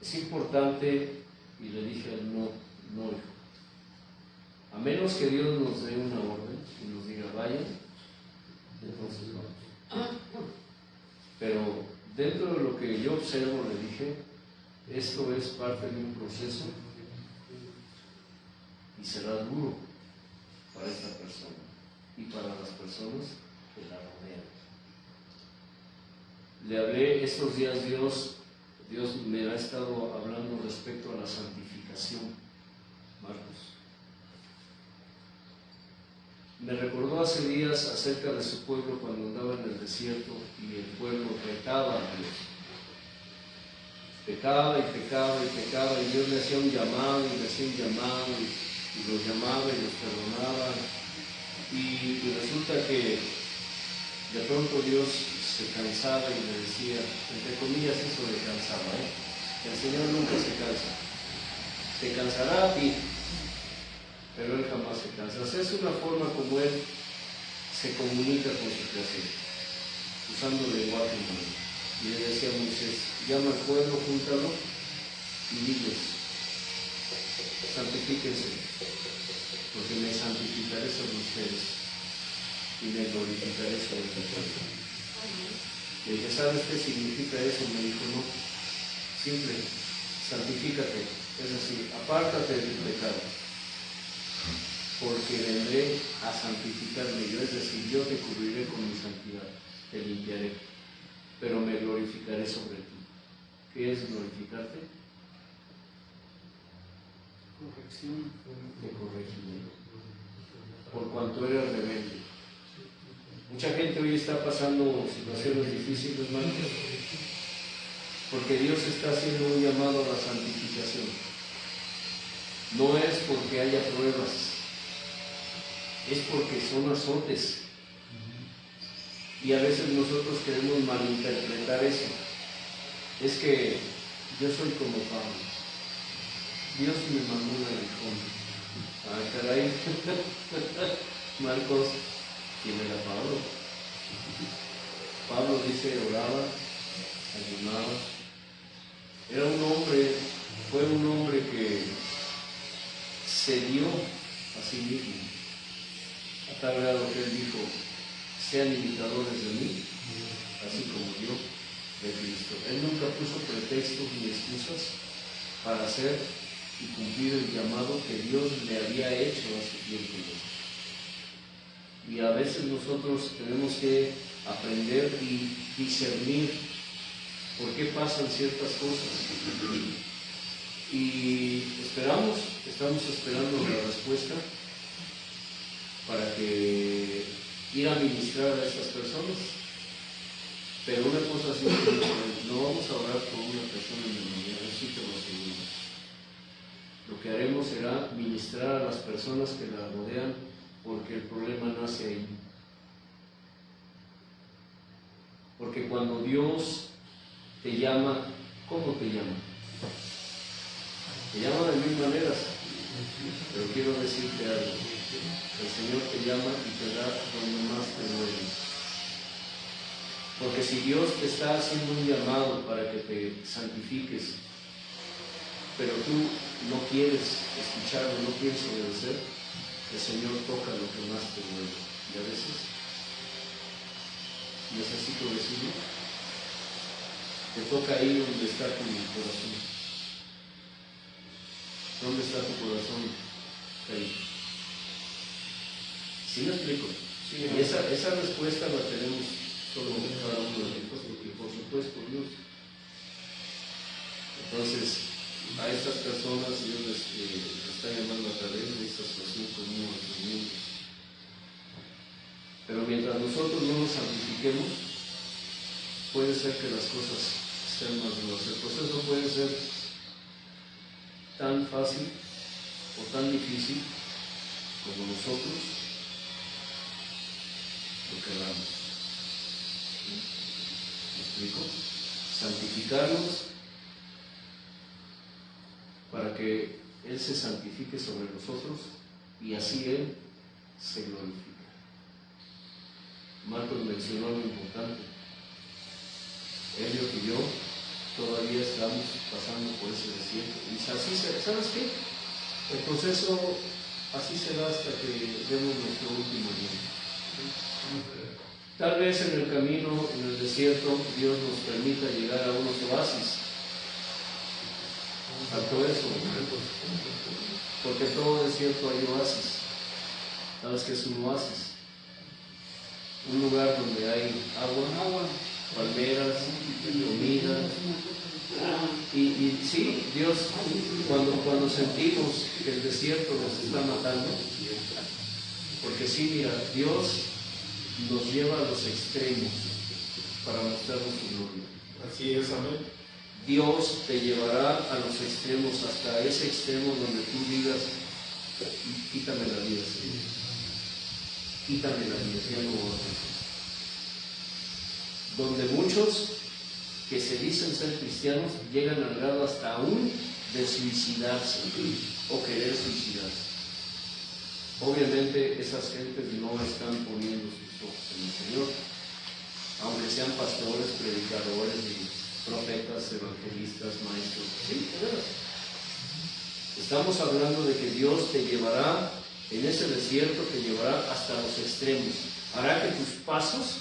Es importante, y le dije al no, hijo. A menos que Dios nos dé una orden y nos diga, vayan, entonces vamos. Pero dentro de lo que yo observo, le dije, esto es parte de un proceso y será duro para esta persona y para las personas que la rodean. Le hablé estos días, Dios me ha estado hablando respecto a la santificación, Marcos. Me recordó hace días acerca de su pueblo cuando andaba en el desierto y el pueblo retaba a Dios. Pecaba y pecaba y pecaba y Dios le hacía un llamado y le hacía un llamado y los llamaba y los perdonaba. Y resulta que de pronto Dios se cansaba y le decía, entre comillas eso le cansaba, el Señor nunca se cansa. Te cansará a ti, pero Él jamás se cansa. Es una forma como Él se comunica con su creación, usando el lenguaje humano. Y le decía a Moisés, llama al pueblo, júntalo y diles, santifíquense, porque me santificaré sobre ustedes y me glorificaré sobre ustedes. Le dije, ¿sabes qué significa eso? Me dijo, no, simple, santifícate, es decir, apártate del pecado, porque vendré a santificarme yo, es decir, yo te cubriré con mi santidad, te limpiaré, pero me glorificaré sobre ti. ¿Qué es glorificarte? Corrección. Te corregiré, por cuanto eres rebelde. Mucha gente hoy está pasando situaciones difíciles, hermanos, porque Dios está haciendo un llamado a la santificación. No es porque haya pruebas, es porque son azotes. Y a veces nosotros queremos malinterpretar eso. Es que yo soy como Pablo. Dios me mandó un aguijón. Ah, caray. Marcos, ¿quién era Pablo? Pablo dice, oraba, ayunaba. Era un hombre, fue un hombre que se dio a sí mismo. A tal grado que él dijo, sean imitadores de mí, así como yo de Cristo. Él nunca puso pretextos ni excusas para hacer y cumplir el llamado que Dios le había hecho a su tiempo. Y a veces nosotros tenemos que aprender y discernir por qué pasan ciertas cosas. Y estamos esperando la respuesta para que ir a ministrar a estas personas. Pero una cosa sí, no vamos a orar por una persona en el mañana, eso sí te lo aseguro. Lo que haremos será ministrar a las personas que la rodean, porque el problema nace ahí. Porque cuando Dios te llama, ¿cómo te llama? Te llama de mil maneras, pero quiero decirte algo. El Señor te llama y te da donde más te duele. Porque si Dios te está haciendo un llamado para que te santifiques, pero tú no quieres escucharlo, no quieres obedecer, el Señor toca lo que más te duele. Y a veces necesito decirlo, te toca ahí donde está tu corazón. ¿Dónde está tu corazón? Ahí. ¿Sí me explico? Sí, y esa respuesta la tenemos solo cada uno de nosotros, porque por supuesto Dios. Entonces, a estas personas Dios les está llamando a través de esta situación como sufrimiento. Pero mientras nosotros no nos santifiquemos, puede ser que las cosas sean más duras. El proceso puede ser tan fácil o tan difícil como nosotros lo queramos. ¿Me explico? Santificarnos para que Él se santifique sobre nosotros y así Él se glorifica. Marcos mencionó algo importante. Ellos y yo todavía estamos pasando por ese desierto. Y así ¿sabes qué? El proceso así será hasta que demos nuestro último día. Tal vez en el camino, en el desierto, Dios nos permita llegar a unos oasis. A todo eso, porque en todo desierto hay oasis. ¿Sabes qué es un oasis? Un lugar donde hay agua, palmeras, comida. Y sí, Dios, cuando sentimos que el desierto nos está matando, porque sí, mira, Dios nos lleva a los extremos para mostrarnos su gloria. Así es, amén. Dios te llevará a los extremos, hasta ese extremo donde tú digas, quítame la vida, Señor. Quítame la vida, ya no voy a hacer. Donde muchos que se dicen ser cristianos llegan al grado hasta aún de suicidarse o querer suicidarse. Obviamente esas gentes no están poniendo sus ojos en el Señor, aunque sean pastores, predicadores y profetas, evangelistas, maestros. Sí, de veras. Estamos hablando de que Dios te llevará en ese desierto, te llevará hasta los extremos. Hará que tus pasos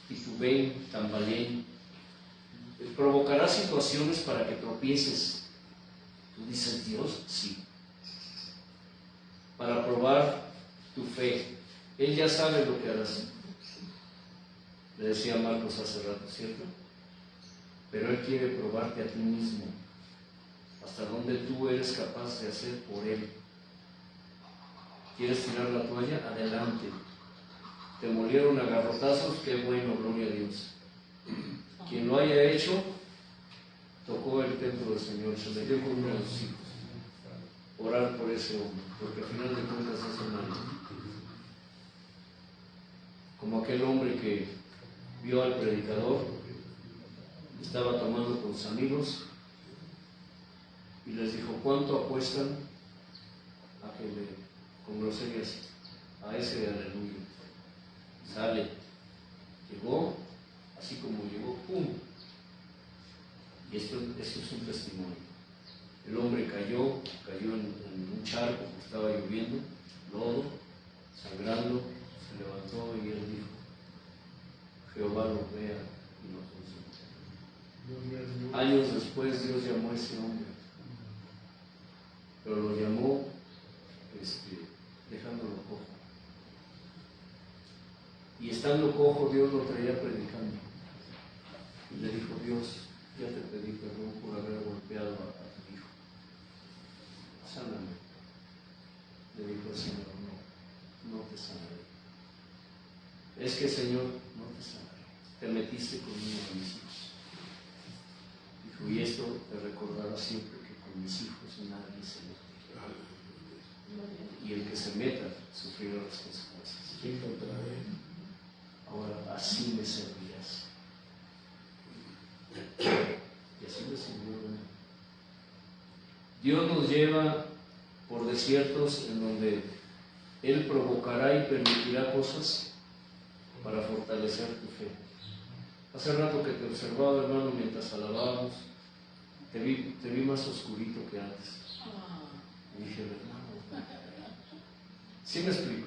titubeen, tambaleen. Provocará situaciones para que tropieces. Tú dices, Dios, sí. Para probar tu fe. Él ya sabe lo que harás. Le decía Marcos hace rato, ¿cierto? Pero Él quiere probarte a ti mismo, hasta donde tú eres capaz de hacer por Él. ¿Quieres tirar la toalla? Adelante. Te molieron a garrotazos, qué bueno, gloria a Dios. Quien lo haya hecho, tocó el templo del Señor, se metió con uno de sus hijos. Orar por ese hombre, porque al final de cuentas es humano. Como aquel hombre que vio al predicador, estaba tomando con sus amigos y les dijo, ¿cuánto apuestan a que con groserías, a ese aleluya? Sale, llegó, así como llegó, ¡pum! Y esto es un testimonio. El hombre cayó en un charco, estaba lloviendo, lodo, sangrando, se levantó y él dijo, Jehová lo vea y lo consume. Años después Dios llamó a ese hombre, pero lo llamó dejándolo cojo. Y estando cojo, Dios lo traía predicando. Y le dijo, Dios, ya te pedí perdón por haber golpeado a tu hijo. Sáname. Le dijo el Señor, no te sanaré. Es que, Señor, no te sanaré. te metiste con uno de mis hijos. Dijo, y esto te recordará siempre que con mis hijos nadie se mete. Y el que se meta sufrirá las consecuencias. Ahora, así me servirás. Y así le sirvió. Dios nos lleva por desiertos en donde Él provocará y permitirá cosas para fortalecer tu fe. Hace rato que te observaba, hermano, mientras alabábamos, te vi más oscurito que antes. Y dije, hermano, ¿sí me explico?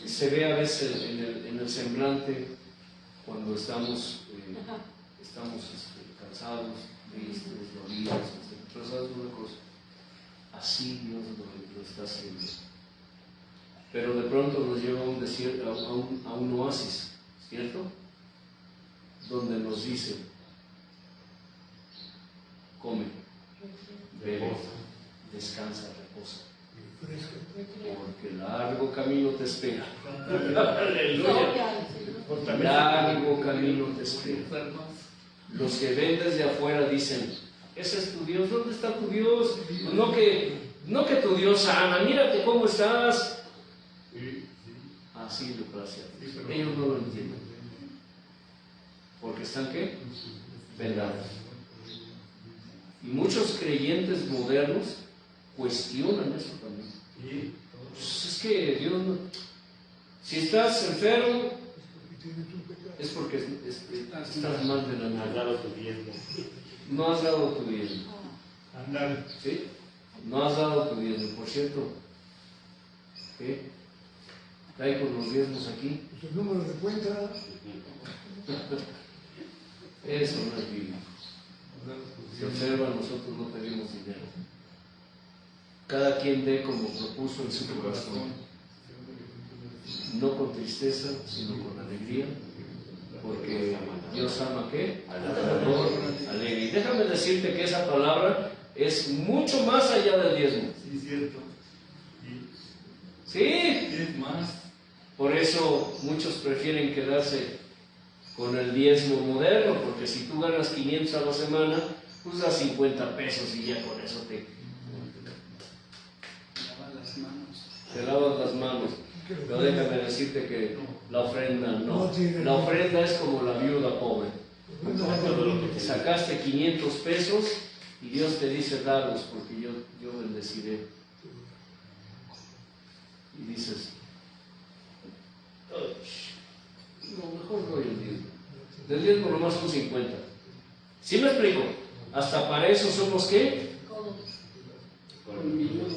Se ve a veces en el semblante cuando estamos cansados, tristes, dolidos, etc. Pero sabes una cosa, así Dios lo está haciendo. Pero de pronto nos lleva a un desierto, a un oasis, ¿cierto? Donde nos dice, come, bebe, descansa, reposa. Porque largo camino te espera. Aleluya. Largo camino te espera. Los que ven desde afuera dicen, ese es tu Dios, ¿dónde está tu Dios? No que tu Dios sana, mírate cómo estás. Así lo gracias. Ellos no lo entienden. Porque están ¿qué? Vendados. Y muchos creyentes modernos cuestionan eso también. Pues es que Dios no. Si estás enfermo, es porque estás mal de la Has nada. dado tu diezmo. No has dado tu diezmo. Andar. ¿Sí? No has dado tu diezmo. Por cierto, ¿qué? ¿Cae con los diezmos aquí? Pues el número de cuenta. Eso no es bíblico. Si observa, nosotros no pedimos dinero. Cada quien dé como propuso en su corazón, no con tristeza, sino con alegría, porque Dios ama ¿qué? Al dador alegre. Y déjame decirte que esa palabra es mucho más allá del diezmo. Sí, cierto. ¿Sí? Es más. Por eso muchos prefieren quedarse con el diezmo moderno, porque si tú ganas 500 a la semana, pues das 50 pesos y ya con eso te lavas las manos. Pero déjame decirte que la ofrenda no. La ofrenda es como la viuda pobre. Sacaste 500 pesos y Dios te dice dalos porque yo bendeciré. Y dices, no, mejor doy el diezmo. Del diezmo nomás son 50. ¿Sí me explico? Hasta para eso somos ¿qué?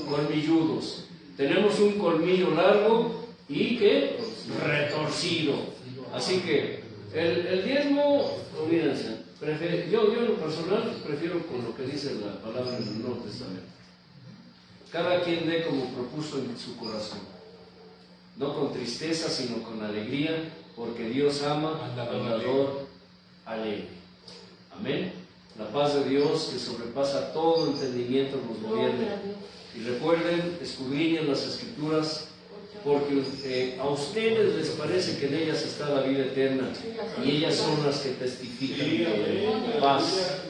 Colmilludos. Tenemos un colmillo largo y ¿qué? Retorcido. Así que el diezmo, olvídense, yo en lo personal prefiero con lo que dice la palabra en el Nuevo Testamento. Cada quien dé como propuso en su corazón, no con tristeza sino con alegría, porque Dios ama al dador alegre. Amén. La paz de Dios que sobrepasa todo entendimiento nos gobierne. Y recuerden, escudriñen las Escrituras, porque a ustedes les parece que en ellas está la vida eterna, y ellas son las que testifican. Paz.